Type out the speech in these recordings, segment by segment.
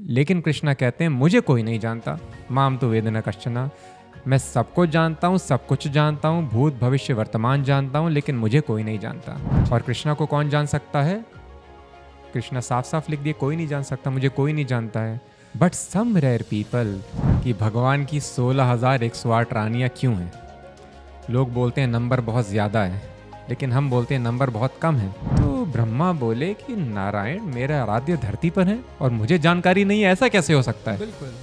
लेकिन कृष्णा कहते हैं मुझे कोई नहीं जानता। माम तो वेद न कश्चन, मैं सबको जानता हूँ, सब कुछ जानता हूँ, भूत भविष्य वर्तमान जानता हूँ, लेकिन मुझे कोई नहीं जानता। और कृष्णा को कौन जान सकता है? कृष्णा साफ साफ लिख दिए, कोई नहीं जान सकता, मुझे कोई नहीं जानता है। बट सम रेयर पीपल, कि भगवान की 16,108 रानियाँ क्यों हैं? लोग बोलते हैं नंबर बहुत ज़्यादा है, लेकिन हम बोलते हैं नंबर बहुत कम है। तो ब्रह्मा बोले कि नारायण मेरा आराध्य धरती पर है और मुझे जानकारी नहीं है, ऐसा कैसे हो सकता है? बिल्कुल।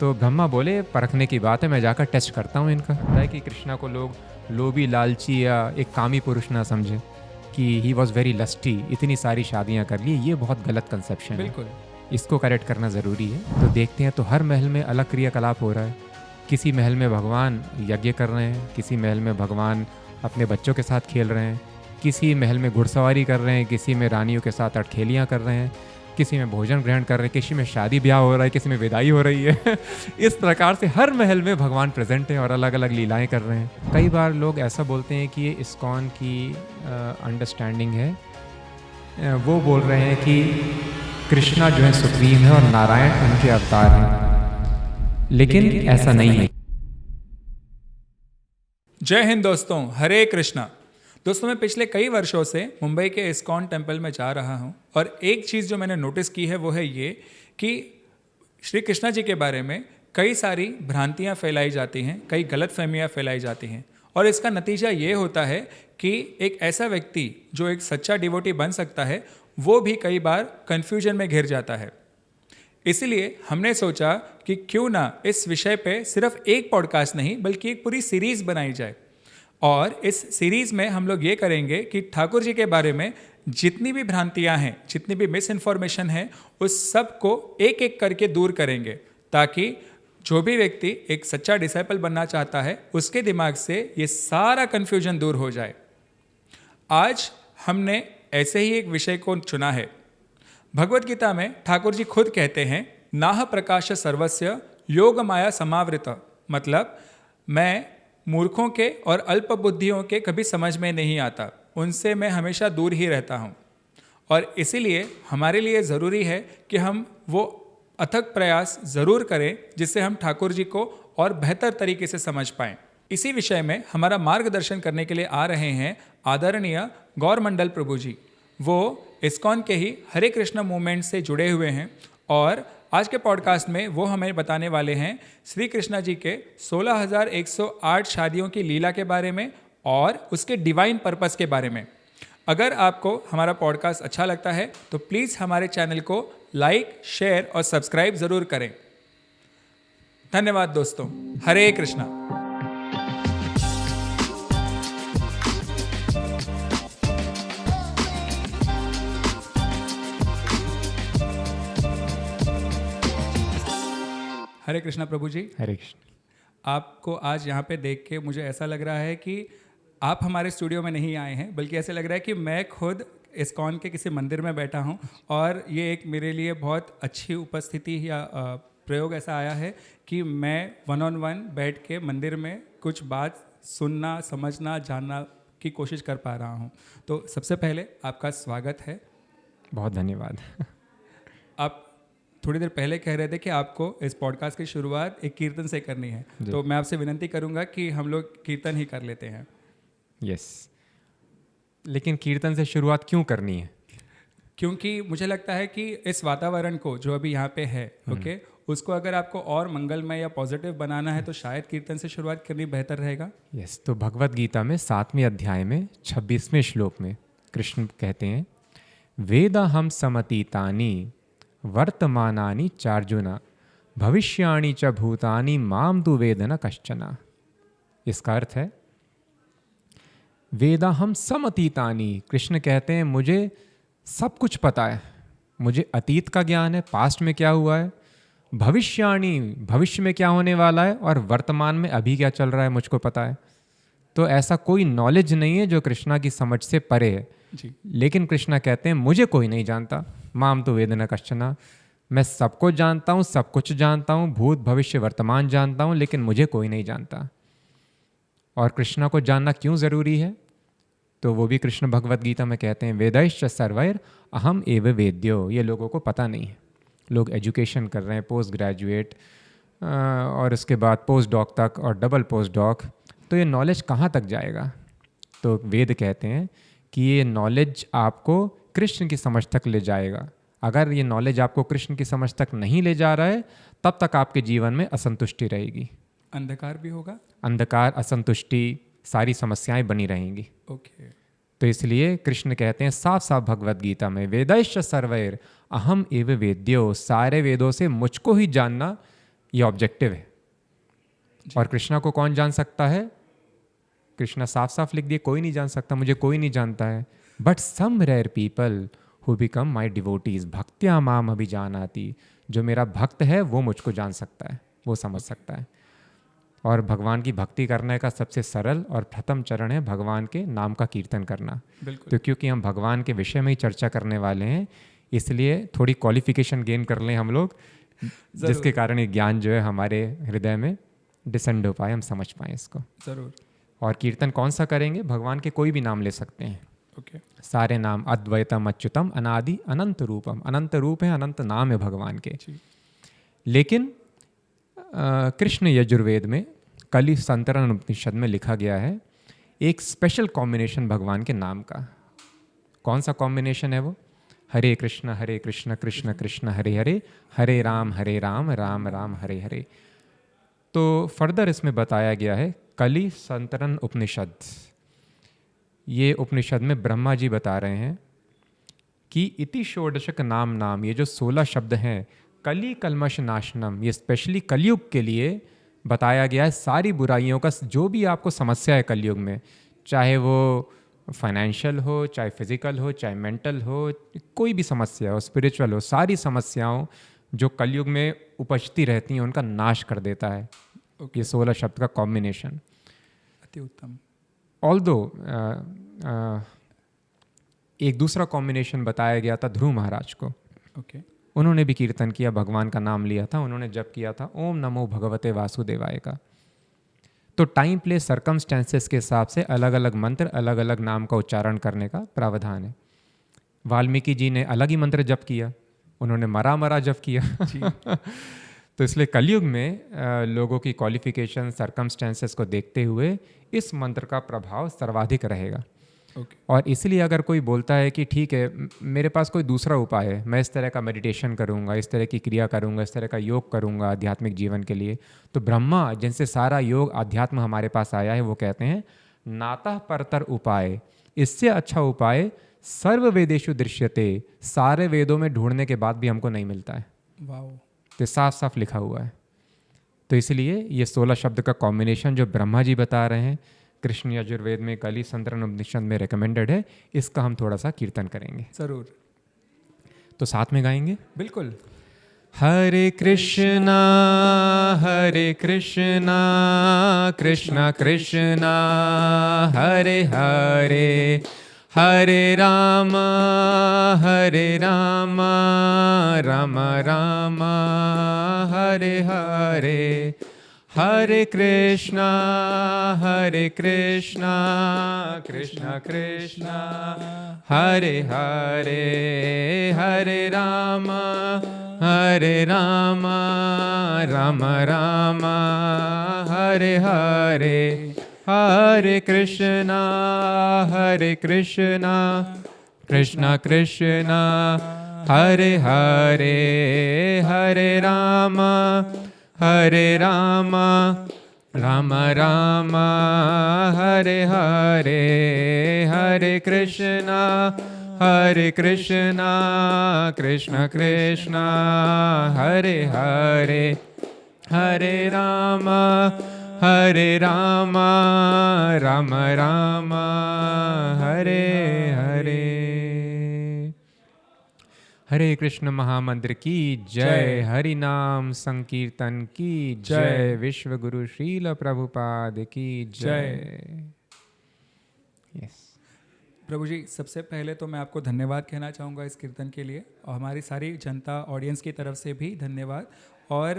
तो ब्रह्मा बोले परखने की बात है, मैं जाकर टेस्ट करता हूँ इनका। पता है कि कृष्णा को लोग लोभी, लालची या एक कामी पुरुष ना समझे कि ही वॉज वेरी लस्टी, इतनी सारी शादियाँ कर ली, ये बहुत गलत कंसेप्शन है। बिल्कुल, इसको करेक्ट करना ज़रूरी है। तो देखते हैं, तो हर महल में अलग क्रियाकलाप हो रहा है। किसी महल में भगवान यज्ञ कर रहे हैं, किसी महल में भगवान अपने बच्चों के साथ खेल रहे हैं, किसी महल में घुड़सवारी कर रहे हैं, किसी में रानियों के साथ अटखेलियाँ कर रहे हैं, किसी में भोजन ग्रहण कर रहे हैं, किसी में शादी ब्याह हो रहा है, किसी में विदाई हो रही है। इस प्रकार से हर महल में भगवान प्रेजेंट हैं और अलग अलग लीलाएं कर रहे हैं। कई बार लोग ऐसा बोलते हैं कि ये इस्कॉन की अंडरस्टैंडिंग है। वो बोल रहे हैं कि कृष्णा जो है सुप्रीम है और नारायण उनके अवतार हैं, लेकिन ऐसा नहीं है। जय हिंद दोस्तों, हरे कृष्णा। दोस्तों, मैं पिछले कई वर्षों से मुंबई के इस्कॉन टेम्पल में जा रहा हूं और एक चीज़ जो मैंने नोटिस की है वो है ये कि श्री कृष्णा जी के बारे में कई सारी भ्रांतियां फैलाई जाती हैं, कई गलतफहमियां फैलाई जाती हैं और इसका नतीजा ये होता है कि एक ऐसा व्यक्ति जो एक सच्चा डिवोटी बन सकता है वो भी कई बार कन्फ्यूजन में घिर जाता है। इसलिए हमने सोचा कि क्यों ना इस विषय पे सिर्फ एक पॉडकास्ट नहीं बल्कि एक पूरी सीरीज़ बनाई जाए। और इस सीरीज़ में हम लोग ये करेंगे कि ठाकुर जी के बारे में जितनी भी भ्रांतियां हैं, जितनी भी मिस इन्फॉर्मेशन है, उस सब को एक एक करके दूर करेंगे ताकि जो भी व्यक्ति एक सच्चा डिसाइपल बनना चाहता है उसके दिमाग से ये सारा कन्फ्यूजन दूर हो जाए। आज हमने ऐसे ही एक विषय को चुना है। भगवत गीता में ठाकुर जी खुद कहते हैं, नाह प्रकाश सर्वस्य योग माया समावृत, मतलब मैं मूर्खों के और अल्प बुद्धियों के कभी समझ में नहीं आता, उनसे मैं हमेशा दूर ही रहता हूँ। और इसीलिए हमारे लिए ज़रूरी है कि हम वो अथक प्रयास ज़रूर करें जिससे हम ठाकुर जी को और बेहतर तरीके से समझ पाएँ। इसी विषय में हमारा मार्गदर्शन करने के लिए आ रहे हैं आदरणीय गौर मंडल प्रभु जी। वो इस्कॉन के ही हरे कृष्ण मूवमेंट से जुड़े हुए हैं और आज के पॉडकास्ट में वो हमें बताने वाले हैं श्री कृष्णा जी के 16,108 शादियों की लीला के बारे में और उसके डिवाइन पर्पस के बारे में। अगर आपको हमारा पॉडकास्ट अच्छा लगता है तो प्लीज़ हमारे चैनल को लाइक, शेयर और सब्सक्राइब ज़रूर करें। धन्यवाद दोस्तों। हरे कृष्णा। हरे कृष्णा प्रभु जी। हरे कृष्ण। आपको आज यहाँ पे देख के मुझे ऐसा लग रहा है कि आप हमारे स्टूडियो में नहीं आए हैं, बल्कि ऐसे लग रहा है कि मैं खुद इस्कॉन के किसी मंदिर में बैठा हूँ और ये एक मेरे लिए बहुत अच्छी उपस्थिति या प्रयोग ऐसा आया है कि मैं 1-on-1 बैठ के मंदिर में कुछ बात सुनना, समझना, जानना की कोशिश कर पा रहा हूँ। तो सबसे पहले आपका स्वागत है। बहुत धन्यवाद। आप थोड़ी देर पहले कह रहे थे कि आपको इस पॉडकास्ट की शुरुआत एक कीर्तन से करनी है, तो मैं आपसे विनती करूंगा कि हम लोग कीर्तन ही कर लेते हैं। यस, लेकिन कीर्तन से शुरुआत क्यों करनी है? क्योंकि मुझे लगता है कि इस वातावरण को जो अभी यहाँ पे है, ओके, उसको अगर आपको और मंगलमय या पॉजिटिव बनाना है तो शायद कीर्तन से शुरुआत करनी बेहतर रहेगा। यस, तो भगवत गीता में 7वें अध्याय में 26वें श्लोक में कृष्ण कहते हैं, वेदाहम समतीतानि वर्तमानानि चार्जुना भविष्याणि च भूतानि माम तु वेद न कश्चन। इसका अर्थ है वेदाहम समतीतानि, कृष्ण कहते हैं मुझे सब कुछ पता है, मुझे अतीत का ज्ञान है, पास्ट में क्या हुआ है, भविष्याणि भविष्य में क्या होने वाला है, और वर्तमान में अभी क्या चल रहा है मुझको पता है। तो ऐसा कोई नॉलेज नहीं है जो कृष्णा की समझ से परे है जी। लेकिन कृष्णा कहते हैं मुझे कोई नहीं जानता, माम तो वेद न कश्चन, मैं सबको जानता हूँ, सब कुछ जानता हूँ, भूत भविष्य वर्तमान जानता हूँ, लेकिन मुझे कोई नहीं जानता। और कृष्णा को जानना क्यों ज़रूरी है? तो वो भी कृष्ण भगवत गीता में कहते हैं, वेदैश्च सर्वैर अहम एव वेद्यो, ये लोगों को पता नहीं है। लोग एजुकेशन कर रहे हैं, पोस्ट ग्रेजुएट और उसके बाद पोस्ट डॉक तक और डबल पोस्ट डॉक, तो ये नॉलेज कहाँ तक जाएगा? तो वेद कहते हैं कि ये नॉलेज आपको कृष्ण की समझ तक ले जाएगा। अगर ये नॉलेज आपको कृष्ण की समझ तक नहीं ले जा रहा है, तब तक आपके जीवन में असंतुष्टि रहेगी, अंधकार भी होगा, अंधकार, असंतुष्टि, सारी समस्याएं बनी रहेंगी। ओके। तो इसलिए कृष्ण कहते हैं साफ साफ भगवत गीता में, वेदैश्च सर्वैर अहम एव वेद्यो, सारे वेदों से मुझको ही जानना ये ऑब्जेक्टिव है। और कृष्णा को कौन जान सकता है? कृष्णा साफ साफ लिख दिए, कोई नहीं जान सकता, मुझे कोई नहीं जानता है। But some rare people who become my devotees भक्त्या माम अभिजानाति, जो मेरा भक्त है वो मुझको जान सकता है, वो समझ सकता है। और भगवान की भक्ति करने का सबसे सरल और प्रथम चरण है भगवान के नाम का कीर्तन करना। तो क्योंकि हम भगवान के विषय में ही चर्चा करने वाले हैं, इसलिए थोड़ी क्वालिफिकेशन गेन कर लें हम लोग, जिसके कारण ये ज्ञान जो है हमारे हृदय में डिसेंड हो पाए, हम समझ पाएँ इसको। ज़रूर। और कीर्तन कौन सा करेंगे? भगवान के कोई भी नाम ले सकते हैं। ओके। सारे नाम, अद्वैतम अच्युतम अनादि अनंत रूपम, अनंत रूप है, अनंत नाम है भगवान के। लेकिन कृष्ण यजुर्वेद में कलि संतरण उपनिषद में लिखा गया है एक स्पेशल कॉम्बिनेशन भगवान के नाम का। कौन सा कॉम्बिनेशन है वो? हरे कृष्ण कृष्ण कृष्ण हरे हरे, हरे राम राम राम हरे हरे। तो फर्दर इसमें बताया गया है कलि संतरण उपनिषद, ये उपनिषद में ब्रह्मा जी बता रहे हैं कि इति षोडशक नाम, ये जो 16 शब्द हैं, कली कलमश नाशनम, ये स्पेशली कलयुग के लिए बताया गया है। सारी बुराइयों का, जो भी आपको समस्या है कलयुग में, चाहे वो फाइनेंशियल हो, चाहे फिजिकल हो, चाहे मेंटल हो, कोई भी समस्या हो, स्पिरिचुअल हो, सारी समस्याओं जो कलयुग में उपजती रहती हैं उनका नाश कर देता है ये 16 शब्द का कॉम्बिनेशन। अति उत्तम। ऑल्दो एक दूसरा कॉम्बिनेशन बताया गया था ध्रुव महाराज को। ओके। उन्होंने भी कीर्तन किया, भगवान का नाम लिया था, उन्होंने जप किया था ओम नमो भगवते वासुदेवाय का। तो टाइम प्लेस सर्कमस्टेंसेस के हिसाब से अलग अलग मंत्र, अलग अलग नाम का उच्चारण करने का प्रावधान है। वाल्मीकि जी ने अलग ही मंत्र जप किया, उन्होंने मरा जप किया। तो इसलिए कलयुग में लोगों की क्वालिफिकेशन, सर्कमस्टेंसेस को देखते हुए इस मंत्र का प्रभाव सर्वाधिक रहेगा। और इसलिए अगर कोई बोलता है कि ठीक है मेरे पास कोई दूसरा उपाय है, मैं इस तरह का मेडिटेशन करूंगा, इस तरह की क्रिया करूंगा, इस तरह का योग करूंगा आध्यात्मिक जीवन के लिए, तो ब्रह्मा जिनसे सारा योग अध्यात्म हमारे पास आया है वो कहते हैं नातः परतर उपाय, इससे अच्छा उपाय सर्व वेदेषु दृश्यते, सारे वेदों में ढूंढने के बाद भी हमको नहीं मिलता है। वाओ। तो साफ साफ लिखा हुआ है। तो इसलिए ये 16 शब्द का कॉम्बिनेशन जो ब्रह्मा जी बता रहे हैं कृष्ण यजुर्वेद में कलि संतरण उपनिषद में रिकमेंडेड है, इसका हम थोड़ा सा कीर्तन करेंगे। जरूर। तो साथ में गाएंगे। बिल्कुल। हरे कृष्णा कृष्णा कृष्णा हरे हरे, हरे राम राम राम हरे हरे, हरे कृष्णा कृष्णा कृष्णा हरे हरे, हरे राम राम राम हरे हरे, हरे कृष्णा कृष्णा कृष्णा हरे हरे, हरे राम राम राम हरे हरे, हरे कृष्णा कृष्णा कृष्णा हरे हरे, हरे राम राम राम हरे हरे। हरे कृष्ण महामंत्र की जय, हरि नाम संकीर्तन की जय, विश्व गुरु श्रील प्रभुपाद की जय। यस प्रभु जी, सबसे पहले तो मैं आपको धन्यवाद कहना चाहूँगा इस कीर्तन के लिए, और हमारी सारी जनता ऑडियंस की तरफ से भी धन्यवाद। और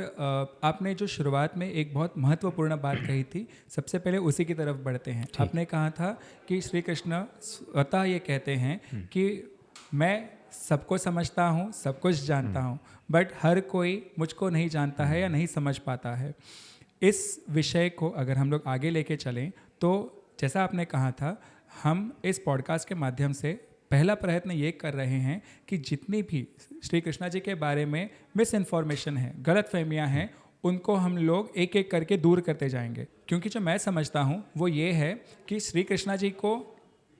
आपने जो शुरुआत में एक बहुत महत्वपूर्ण बात कही थी, सबसे पहले उसी की तरफ बढ़ते हैं। आपने कहा था कि श्री कृष्ण स्वतः ये कहते हैं कि मैं सबको समझता हूँ, सब कुछ जानता हूँ, बट हर कोई मुझको नहीं जानता है या नहीं समझ पाता है। इस विषय को अगर हम लोग आगे लेके चलें तो जैसा आपने कहा था, हम इस पॉडकास्ट के माध्यम से पहला प्रयत्न ये कर रहे हैं कि जितनी भी श्री कृष्णा जी के बारे में मिस इन्फॉर्मेशन है, गलत फहमियाँ हैं, उनको हम लोग एक एक करके दूर करते जाएंगे। क्योंकि जो मैं समझता हूँ वो ये है कि श्री कृष्णा जी को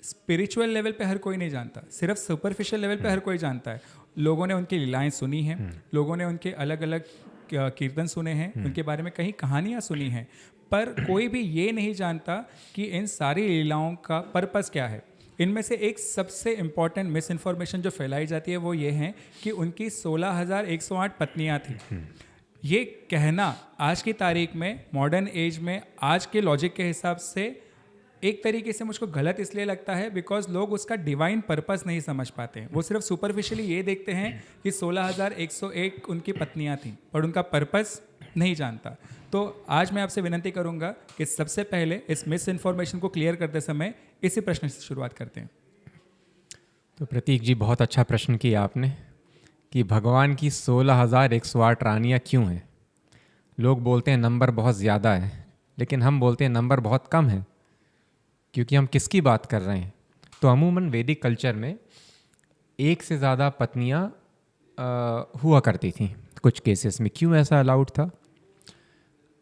स्पिरिचुअल लेवल पे हर कोई नहीं जानता, सिर्फ सुपरफिशियल लेवल पे हर कोई जानता है। लोगों ने उनकी लीलाएं सुनी हैं, लोगों ने उनके अलग अलग कीर्तन सुने हैं, उनके बारे में कई कहानियाँ सुनी हैं, पर कोई भी ये नहीं जानता कि इन सारी लीलाओं का पर्पस क्या है। इनमें से एक सबसे इम्पॉर्टेंट मिस इन्फॉर्मेशन जो फैलाई जाती है वो ये है कि उनकी 16,108 पत्नियाँ थी। ये कहना आज की तारीख में, मॉडर्न एज में, आज के लॉजिक के हिसाब से एक तरीके से मुझको गलत इसलिए लगता है बिकॉज लोग उसका डिवाइन पर्पस नहीं समझ पाते हैं। वो सिर्फ सुपरफिशियली ये देखते हैं कि 16,101 उनकी पत्नियां थीं, पर उनका पर्पस नहीं जानता। तो आज मैं आपसे विनती करूंगा कि सबसे पहले इस मिस इन्फॉर्मेशन को क्लियर करते समय इसी प्रश्न से शुरुआत करते हैं। तो प्रतीक जी, बहुत अच्छा प्रश्न किया आपने कि भगवान की 16,108 रानियाँ क्यों हैं। लोग बोलते हैं नंबर बहुत ज़्यादा है, लेकिन हम बोलते हैं नंबर बहुत कम है, क्योंकि हम किसकी बात कर रहे हैं। तो अमूमन वैदिक कल्चर में एक से ज़्यादा पत्नियाँ हुआ करती थीं कुछ केसेस में। क्यों ऐसा अलाउड था?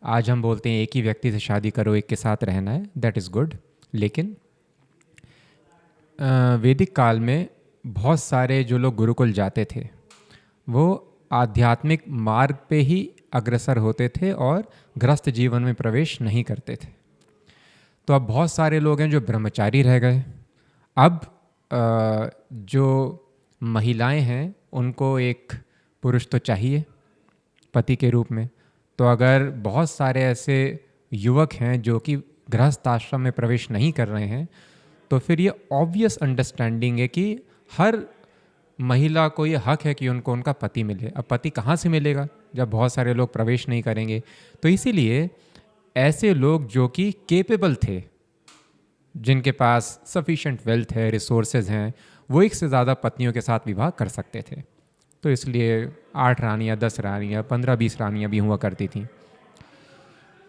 आज हम बोलते हैं एक ही व्यक्ति से शादी करो, एक के साथ रहना है, दैट इज़ गुड। लेकिन वैदिक काल में बहुत सारे जो लोग गुरुकुल जाते थे वो आध्यात्मिक मार्ग पे ही अग्रसर होते थे और गृहस्थ जीवन में प्रवेश नहीं करते थे। तो अब बहुत सारे लोग हैं जो ब्रह्मचारी रह गए। अब जो महिलाएं हैं उनको एक पुरुष तो चाहिए पति के रूप में। तो अगर बहुत सारे ऐसे युवक हैं जो कि गृहस्थ आश्रम में प्रवेश नहीं कर रहे हैं, तो फिर ये ऑब्वियस अंडरस्टैंडिंग है कि हर महिला को ये हक है कि उनको उनका पति मिले। अब पति कहाँ से मिलेगा जब बहुत सारे लोग प्रवेश नहीं करेंगे? तो इसीलिए ऐसे लोग जो कि केपेबल थे, जिनके पास सफिशिएंट वेल्थ है, रिसोर्सेज हैं, वो एक से ज़्यादा पत्नियों के साथ विवाह कर सकते थे। तो इसलिए 8 रानियाँ, 10 रानियाँ, 15-20 रानियाँ भी हुआ करती थीं।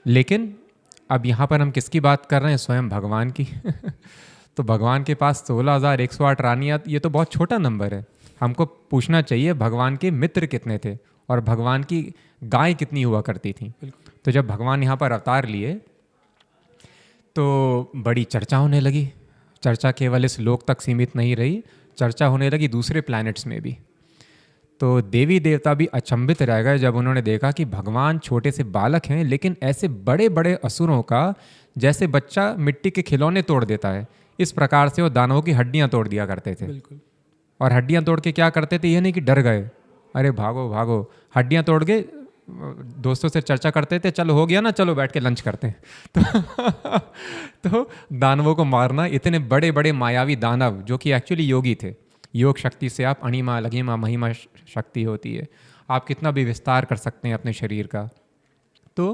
लेकिन अब यहाँ पर हम किसकी बात कर रहे हैं? स्वयं भगवान की। तो भगवान के पास 16,108 रानियाँ, ये तो बहुत छोटा नंबर है। हमको पूछना चाहिए भगवान के मित्र कितने थे और भगवान की गाय कितनी हुआ करती थी। तो जब भगवान यहाँ पर अवतार लिए तो बड़ी चर्चा होने लगी। चर्चा केवल इस लोक तक सीमित नहीं रही, चर्चा होने लगी दूसरे प्लैनेट्स में भी। तो देवी देवता भी अचंभित रह गए जब उन्होंने देखा कि भगवान छोटे से बालक हैं, लेकिन ऐसे बड़े बड़े असुरों का, जैसे बच्चा मिट्टी के खिलौने तोड़ देता है, इस प्रकार से वो दानवों की हड्डियां तोड़ दिया करते थे। बिल्कुल। और हड्डियां तोड़ के क्या करते थे? ये नहीं कि डर गए, अरे भागो भागो, हड्डियां तोड़ के दोस्तों से चर्चा करते थे, चलो हो गया ना, चलो बैठ के लंच करते हैं। तो दानवों को मारना, इतने बड़े बड़े मायावी दानव जो कि एक्चुअली योगी थे। योग शक्ति से आप अणिमा, लघिमा, महिमा शक्ति होती है, आप कितना भी विस्तार कर सकते हैं अपने शरीर का। तो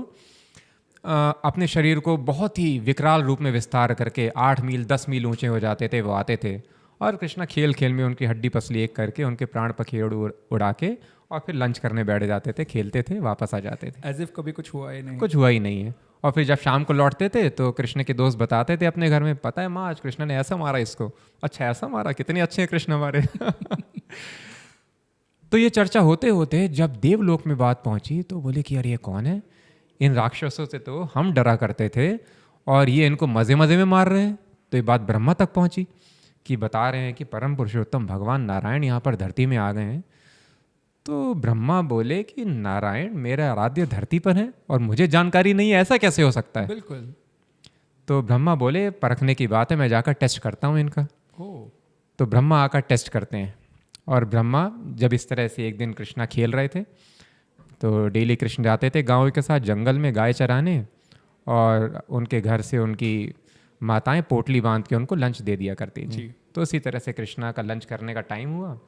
अपने शरीर को बहुत ही विकराल रूप में विस्तार करके 8 मील 10 मील ऊंचे हो जाते थे, वो आते थे और कृष्णा खेल खेल में उनकी हड्डी पसली एक करके उनके प्राण पखेड़ उड़ा के और फिर लंच करने बैठ जाते थे, खेलते थे, वापस आ जाते थे, एज इफ कभी कुछ हुआ ही नहीं। कुछ हुआ ही नहीं है। और फिर जब शाम को लौटते थे तो कृष्ण के दोस्त बताते थे अपने घर में, पता है माँ आज कृष्ण ने ऐसा मारा इसको। अच्छा ऐसा मारा, कितने अच्छे हैं कृष्ण हमारे। तो ये चर्चा होते होते जब देवलोक में बात पहुंची तो बोले कि यार ये कौन है? इन राक्षसों से तो हम डरा करते थे और ये इनको मज़े मज़े में मार रहे हैं। तो ये बात ब्रह्मा तक पहुंची कि बता रहे हैं कि परम पुरुषोत्तम भगवान नारायण यहाँ पर धरती में आ गए हैं। तो ब्रह्मा बोले कि नारायण मेरा आराध्य धरती पर है और मुझे जानकारी नहीं है, ऐसा कैसे हो सकता है? बिल्कुल। तो ब्रह्मा बोले परखने की बात है, मैं जाकर टेस्ट करता हूँ इनका। तो ब्रह्मा आकर टेस्ट करते हैं। और ब्रह्मा जब इस तरह से एक दिन कृष्णा खेल रहे थे तो डेली कृष्ण जाते थे गाँव के साथ जंगल में गाय चराने और उनके घर से उनकी माताएं पोटली बांध के उनको लंच दे दिया करती थी। तो इसी तरह से कृष्णा का लंच करने का टाइम हुआ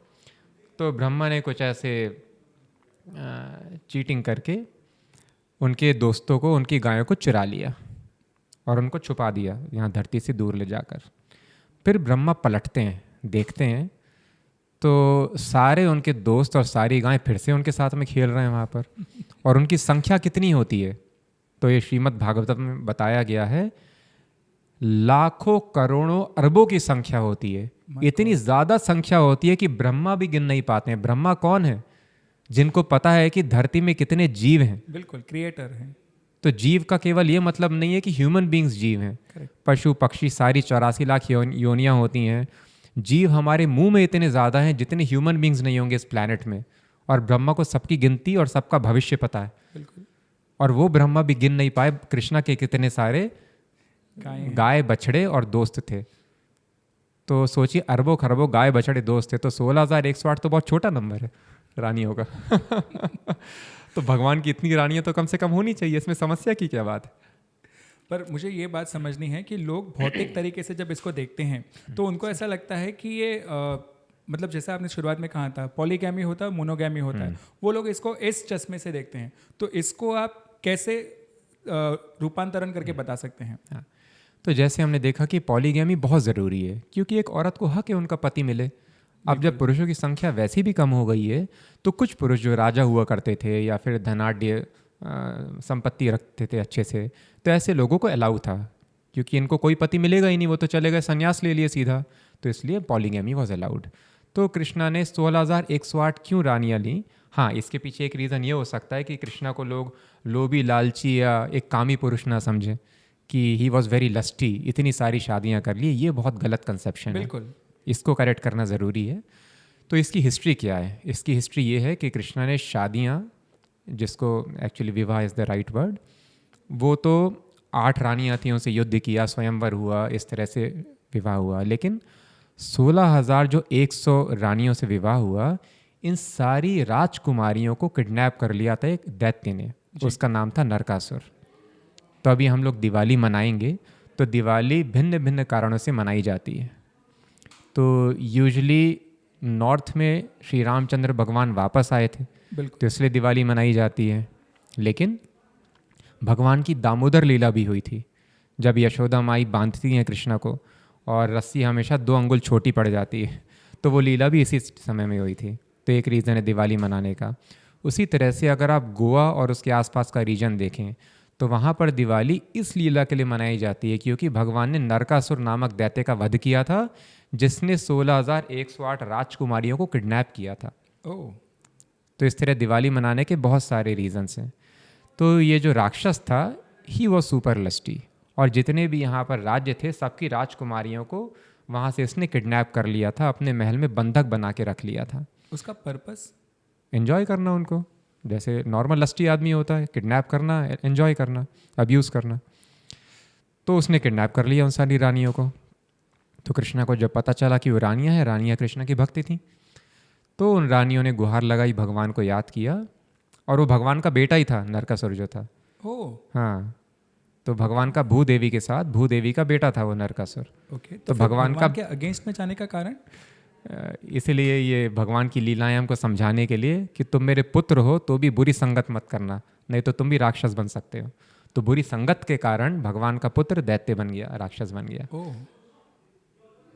तो ब्रह्मा ने कुछ ऐसे चीटिंग करके उनके दोस्तों को, उनकी गायों को चुरा लिया और उनको छुपा दिया यहाँ धरती से दूर ले जाकर। फिर ब्रह्मा पलटते हैं, देखते हैं तो सारे उनके दोस्त और सारी गायें फिर से उनके साथ में खेल रहे हैं वहाँ पर। और उनकी संख्या कितनी होती है, तो ये श्रीमद् भागवतम में बताया गया है, लाखों करोड़ों अरबों की संख्या होती है। इतनी ज़्यादा संख्या होती है कि ब्रह्मा भी गिन नहीं पाते हैं। ब्रह्मा कौन है? जिनको पता है कि धरती में कितने जीव हैं। बिल्कुल, क्रिएटर हैं। तो जीव का केवल ये मतलब नहीं है कि ह्यूमन बींग्स जीव हैं। पशु पक्षी सारी 84 लाख योनियाँ होती हैं। जीव हमारे मुंह में इतने ज़्यादा हैं जितने ह्यूमन बींग्स नहीं होंगे इस प्लैनेट में। और ब्रह्मा को सबकी गिनती और सबका भविष्य पता है। बिल्कुल। और वो ब्रह्मा भी गिन नहीं पाए कृष्णा के कितने सारे गाय बछड़े और दोस्त थे। तो सोचिए, अरबों खरबों गाय बछड़े दोस्त थे, तो 16,108 तो बहुत छोटा नंबर है रानियों का। तो भगवान की इतनी रानियां तो कम से कम होनी चाहिए, इसमें समस्या की क्या बात है? पर मुझे ये बात समझनी है कि लोग भौतिक तरीके से जब इसको देखते हैं तो उनको ऐसा लगता है कि ये मतलब जैसे आपने शुरुआत में कहा था, पॉलीगैमी होता है, मोनोगैमी होता है। वो लोग इसको इस चश्मे से देखते हैं। तो इसको आप कैसे रूपांतरण करके बता सकते हैं? हाँ, तो जैसे हमने देखा कि पॉलीगैमी बहुत ज़रूरी है, क्योंकि एक औरत को हक है उनका पति मिले। अब जब पुरुषों की संख्या वैसे भी कम हो गई है, तो कुछ पुरुष जो राजा हुआ करते थे या फिर धनाढ़ संपत्ति रखते थे अच्छे से, तो ऐसे लोगों को अलाउ था, क्योंकि इनको कोई पति मिलेगा ही नहीं, वो तो चले गए संन्यास ले लिए सीधा। तो इसलिए पॉलीगैमी वॉज अलाउड। तो कृष्णा ने 16,108 क्यों रानियाँ ली? हाँ, इसके पीछे एक रीज़न ये हो सकता है कि कृष्णा को लोग लोभी, लालची या एक कामी पुरुष ना समझें, कि ही वॉज वेरी लस्टी, इतनी सारी शादियाँ कर ली। ये बहुत गलत कंसेप्शन है। बिल्कुल, इसको करेक्ट करना ज़रूरी है। तो इसकी हिस्ट्री क्या है? इसकी हिस्ट्री ये है कि कृष्णा ने शादियाँ, जिसको एक्चुअली विवाह इज़ द राइट वर्ड, वो तो 8 रानियाँ थी, उनसे युद्ध किया, स्वयंवर हुआ, इस तरह से विवाह हुआ। लेकिन 16,100 रानियों से विवाह हुआ, इन सारी राजकुमारियों को किडनैप कर लिया था एक दैत्य ने। उसका नाम था नरकासुर। तो अभी हम लोग दिवाली मनाएंगे, तो दिवाली भिन्न भिन्न कारणों से मनाई जाती है। तो यूजुअली नॉर्थ में श्री रामचंद्र भगवान वापस आए थे, तो इसलिए दिवाली मनाई जाती है। लेकिन भगवान की दामोदर लीला भी हुई थी, जब यशोदा माई बांधती हैं कृष्णा को और रस्सी हमेशा 2 अंगुल छोटी पड़ जाती है, तो वो लीला भी इसी समय में हुई थी। तो एक रीज़न है दिवाली मनाने का। उसी तरह से अगर आप गोवा और उसके आसपास का रीजन देखें, तो वहाँ पर दिवाली इस लीला के लिए मनाई जाती है क्योंकि भगवान ने नरकासुर नामक दैत्य का वध किया था, जिसने 16,108 राजकुमारियों को किडनैप किया था। ओह, तो इस तरह दिवाली मनाने के बहुत सारे रीजंस हैं। तो ये जो राक्षस था, ही वॉज सुपर लस्टी, और जितने भी यहाँ पर राज्य थे, सबकी राजकुमारियों को वहाँ से इसने किडनैप कर लिया था, अपने महल में बंधक बना के रख लिया था। उसका पर्पस एंजॉय करना उनको, जैसे नॉर्मल लस्टी आदमी होता है, किडनैप करना, एंजॉय करना, अब्यूज़ करना। तो उसने किडनैप कर लिया उन सारी रानियों को। तो कृष्णा को जब पता चला कि वो रानियाँ हैं, रानियाँ कृष्णा की भक्ति थी, तो उन रानियों ने गुहार लगाई, भगवान को याद किया, और वो भगवान का बेटा ही था, नरकासुर जो था। ओह, हाँ, तो भगवान का भूदेवी के साथ, भूदेवी का बेटा था वो नरकासुर। ओके। तो भगवान का के अगेंस्ट में जाने का कारण? इसलिए ये भगवान की लीलाएं हमको समझाने के लिए कि तुम मेरे पुत्र हो तो भी बुरी संगत मत करना, नहीं तो तुम भी राक्षस बन सकते हो। तो बुरी संगत के कारण भगवान का पुत्र दैत्य बन गया, राक्षस बन गया। ओह,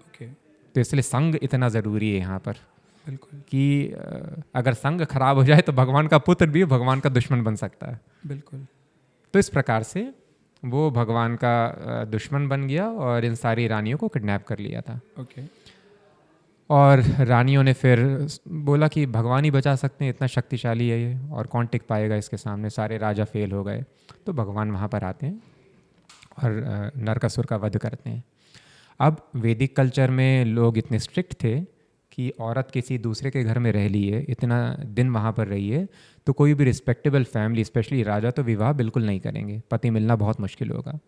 ओके। तो इसलिए संग इतना ज़रूरी है यहाँ पर, बिल्कुल कि अगर संग खराब हो जाए तो भगवान का पुत्र भी भगवान का दुश्मन बन सकता है। बिल्कुल। तो इस प्रकार से वो भगवान का दुश्मन बन गया और इन सारी रानियों को किडनैप कर लिया था। ओके। और रानियों ने फिर बोला कि भगवान ही बचा सकते हैं, इतना शक्तिशाली है ये, और कौन टिक पाएगा इसके सामने, सारे राजा फेल हो गए। तो भगवान वहाँ पर आते हैं और नरकासुर का वध करते हैं। अब वैदिक कल्चर में लोग इतने स्ट्रिक्ट थे कि औरत किसी दूसरे के घर में रह ली है, इतना दिन वहाँ पर रही है, तो कोई भी रिस्पेक्टेबल फैमिली, स्पेशली राजा, तो विवाह बिल्कुल नहीं करेंगे, पति मिलना बहुत मुश्किल होगा।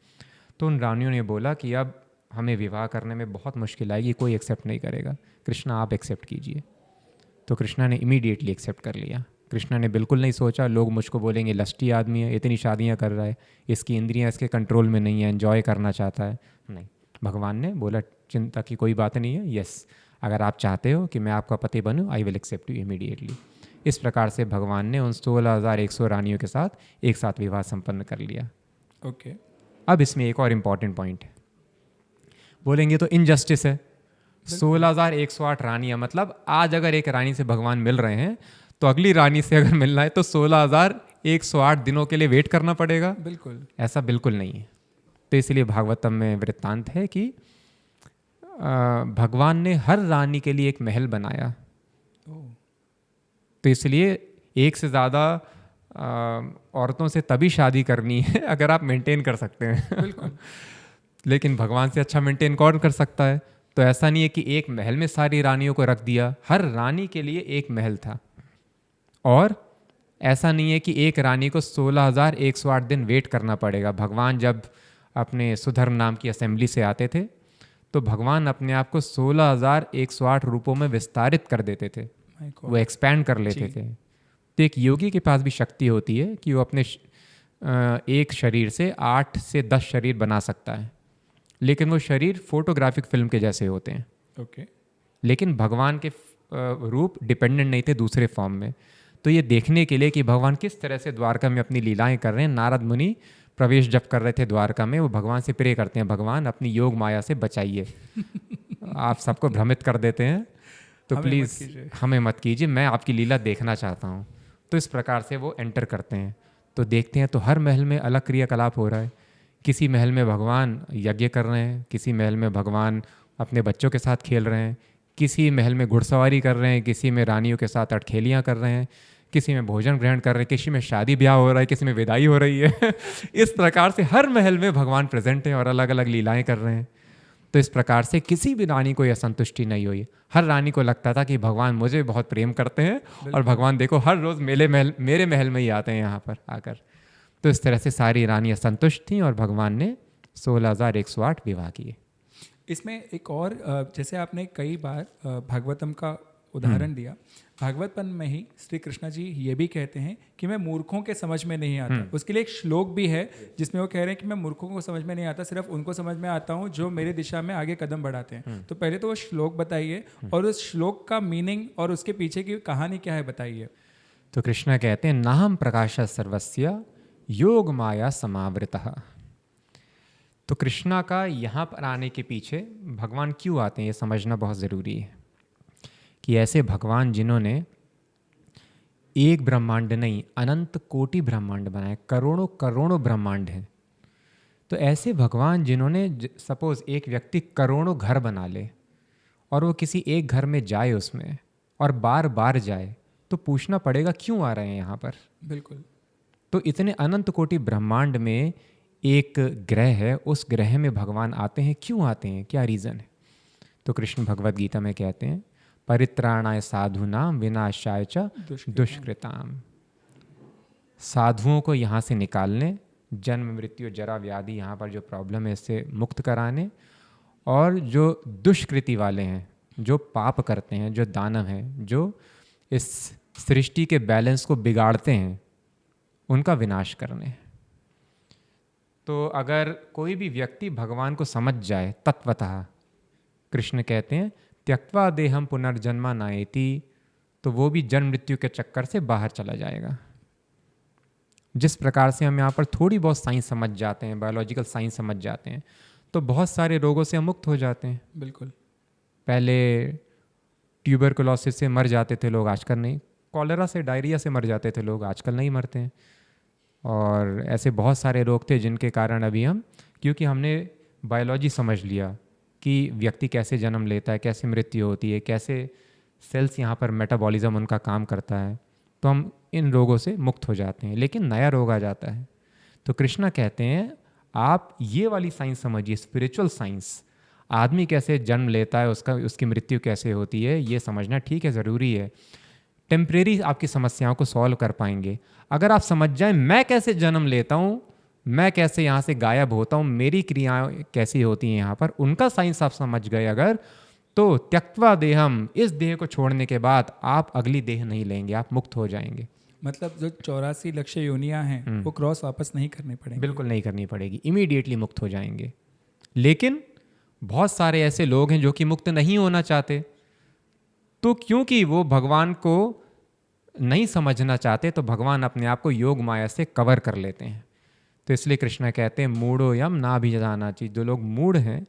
तो उन रानियों ने बोला कि अब हमें विवाह करने में बहुत मुश्किल आएगी, कोई एक्सेप्ट नहीं करेगा, कृष्णा आप एक्सेप्ट कीजिए। तो कृष्णा ने इमीडिएटली एक्सेप्ट कर लिया। कृष्णा ने बिल्कुल नहीं सोचा लोग मुझको बोलेंगे लस्टी आदमी है, इतनी शादियाँ कर रहा है, इसकी इंद्रियाँ इसके कंट्रोल में नहीं है, एंजॉय करना चाहता है। नहीं, भगवान ने बोला चिंता की कोई बात नहीं है, यस, अगर आप चाहते हो कि मैं आपका पति बनूं, I will accept you immediately. इस प्रकार से भगवान ने उन 16,100 रानियों के साथ एक साथ विवाह संपन्न कर लिया। ओके। अब इसमें एक और इम्पॉर्टेंट पॉइंट है, बोलेंगे तो इनजस्टिस है, 16,108 रानियां, मतलब आज अगर एक रानी से भगवान मिल रहे हैं तो अगली रानी से अगर मिलना है तो 16,108 दिनों के लिए वेट करना पड़ेगा। बिल्कुल। ऐसा बिल्कुल नहीं है। तो इसलिए भागवतम में वृत्तांत है कि भगवान ने हर रानी के लिए एक महल बनाया। तो इसलिए एक से ज़्यादा औरतों से तभी शादी करनी है अगर आप मेंटेन कर सकते हैं। बिल्कुल। लेकिन भगवान से अच्छा मेंटेन कौन कर सकता है? तो ऐसा नहीं है कि एक महल में सारी रानियों को रख दिया, हर रानी के लिए एक महल था। और ऐसा नहीं है कि एक रानी को 16,108 दिन वेट करना पड़ेगा। भगवान जब अपने सुधर्म नाम की असेंबली से आते थे तो भगवान अपने आप को 16,108 रूपों में विस्तारित कर देते थे, वो एक्सपैंड कर लेते थे। तो एक योगी के पास भी शक्ति होती है कि वो अपने एक शरीर से 8 से 10 शरीर बना सकता है, लेकिन वो शरीर फोटोग्राफिक फिल्म के जैसे होते हैं। ओके। लेकिन भगवान के रूप डिपेंडेंट नहीं थे दूसरे फॉर्म में। तो ये देखने के लिए कि भगवान किस तरह से द्वारका में अपनी लीलाएं कर रहे हैं, नारद मुनि प्रवेश जब कर रहे थे द्वारका में, वो भगवान से प्रे करते हैं, भगवान अपनी योग माया से बचाइए। आप सबको भ्रमित कर देते हैं, तो प्लीज़ हमें मत कीजिए, मैं आपकी लीला देखना चाहता हूँ। तो इस प्रकार से वो एंटर करते हैं। तो देखते हैं तो हर महल में अलग क्रियाकलाप हो रहा है। किसी महल में भगवान यज्ञ कर रहे हैं, किसी महल में भगवान अपने बच्चों के साथ खेल रहे हैं, किसी महल में घुड़सवारी कर रहे हैं, किसी में रानियों के साथ अटखेलियाँ कर रहे हैं, किसी में भोजन ग्रहण कर रहे हैं, किसी में शादी ब्याह हो रहा है, किसी में विदाई हो रही है। इस प्रकार से हर महल में भगवान प्रेजेंट हैं और अलग अलग लीलाएं कर रहे हैं। तो इस प्रकार से किसी भी रानी को यह संतुष्टि नहीं हुई। हर रानी को लगता था कि भगवान मुझे बहुत प्रेम करते हैं और भगवान देखो हर रोज़ मेरे महल में ही आते हैं यहाँ पर आकर। तो इस तरह से सारी रानियाँ संतुष्ट थीं और भगवान ने 16,108 विवाह किए। इसमें एक और जैसे आपने कई बार भागवतम का उदाहरण दिया, भागवतम में ही श्री कृष्ण जी ये भी कहते हैं कि मैं मूर्खों के समझ में नहीं आता। उसके लिए एक श्लोक भी है जिसमें वो कह रहे हैं कि मैं मूर्खों को समझ में नहीं आता, सिर्फ उनको समझ में आता हूँ जो मेरे दिशा में आगे कदम बढ़ाते हैं। तो पहले तो वो श्लोक बताइए और उस श्लोक का मीनिंग और उसके पीछे की कहानी क्या है बताइए। तो कृष्ण कहते हैं नाहम प्रकाश सर्वस्य योग माया समावृतः। तो कृष्णा का यहाँ पर आने के पीछे भगवान क्यों आते हैं ये समझना बहुत ज़रूरी है कि ऐसे भगवान जिन्होंने एक ब्रह्मांड नहीं अनंत कोटि ब्रह्मांड बनाए, करोड़ों करोड़ों ब्रह्मांड हैं। तो ऐसे भगवान जिन्होंने सपोज एक व्यक्ति करोड़ों घर बना ले और वो किसी एक घर में जाए उसमें और बार बार जाए, तो पूछना पड़ेगा क्यों आ रहे हैं यहाँ पर। बिल्कुल। तो इतने अनंत कोटि ब्रह्मांड में एक ग्रह है, उस ग्रह में भगवान आते हैं, क्यों आते हैं, क्या रीज़न है? तो कृष्ण भगवद गीता में कहते हैं परित्राणाय साधूनाम विनाशाय च दुष्कृताम। साधुओं को यहाँ से निकालने, जन्म मृत्यु जरा व्याधि यहाँ पर जो प्रॉब्लम है इससे मुक्त कराने, और जो दुष्कृति वाले हैं, जो पाप करते हैं, जो दानव हैं, जो इस सृष्टि के बैलेंस को बिगाड़ते हैं, उनका विनाश करने। तो अगर कोई भी व्यक्ति भगवान को समझ जाए तत्वतः, कृष्ण कहते हैं त्यक्त्वा देहम पुनर्जन्मा नायति, तो वो भी जन्म मृत्यु के चक्कर से बाहर चला जाएगा। जिस प्रकार से हम यहाँ पर थोड़ी बहुत साइंस समझ जाते हैं, बायोलॉजिकल साइंस समझ जाते हैं, तो बहुत सारे रोगों से हम मुक्त हो जाते हैं। बिल्कुल। पहले ट्यूबरकुलोसिस से मर जाते थे लोग, आजकल नहीं। कॉलेरा से, डायरिया से मर जाते थे लोग, आजकल नहीं मरते हैं। और ऐसे बहुत सारे रोग थे जिनके कारण अभी हम, क्योंकि हमने बायोलॉजी समझ लिया कि व्यक्ति कैसे जन्म लेता है, कैसे मृत्यु होती है, कैसे सेल्स यहाँ पर मेटाबॉलिज्म उनका काम करता है, तो हम इन रोगों से मुक्त हो जाते हैं। लेकिन नया रोग आ जाता है। तो कृष्णा कहते हैं आप ये वाली साइंस समझिए, स्पिरिचुअल साइंस, आदमी कैसे जन्म लेता है, उसकी मृत्यु कैसे होती है, ये समझना ठीक है, ज़रूरी है। टेम्परेरी आपकी समस्याओं को सॉल्व कर पाएंगे अगर आप समझ जाएं मैं कैसे जन्म लेता हूँ, मैं कैसे यहाँ से गायब होता हूँ, मेरी क्रियाएं कैसी होती हैं यहाँ पर, उनका साइंस आप समझ गए अगर, तो त्यक्त्वा देहम, इस देह को छोड़ने के बाद आप अगली देह नहीं लेंगे, आप मुक्त हो जाएंगे। मतलब जो 84 लक्ष योनियां हैं वो क्रॉस वापस नहीं करनी पड़ेगी। बिल्कुल नहीं करनी पड़ेगी, इमीडिएटली मुक्त हो जाएंगे। लेकिन बहुत सारे ऐसे लोग हैं जो कि मुक्त नहीं होना चाहते, तो क्योंकि वो भगवान को नहीं समझना चाहते, तो भगवान अपने आप को योग माया से कवर कर लेते हैं। तो इसलिए कृष्ण कहते हैं मूढ़ो यम ना भी जाना चाहिए। जो लोग मूढ़ हैं,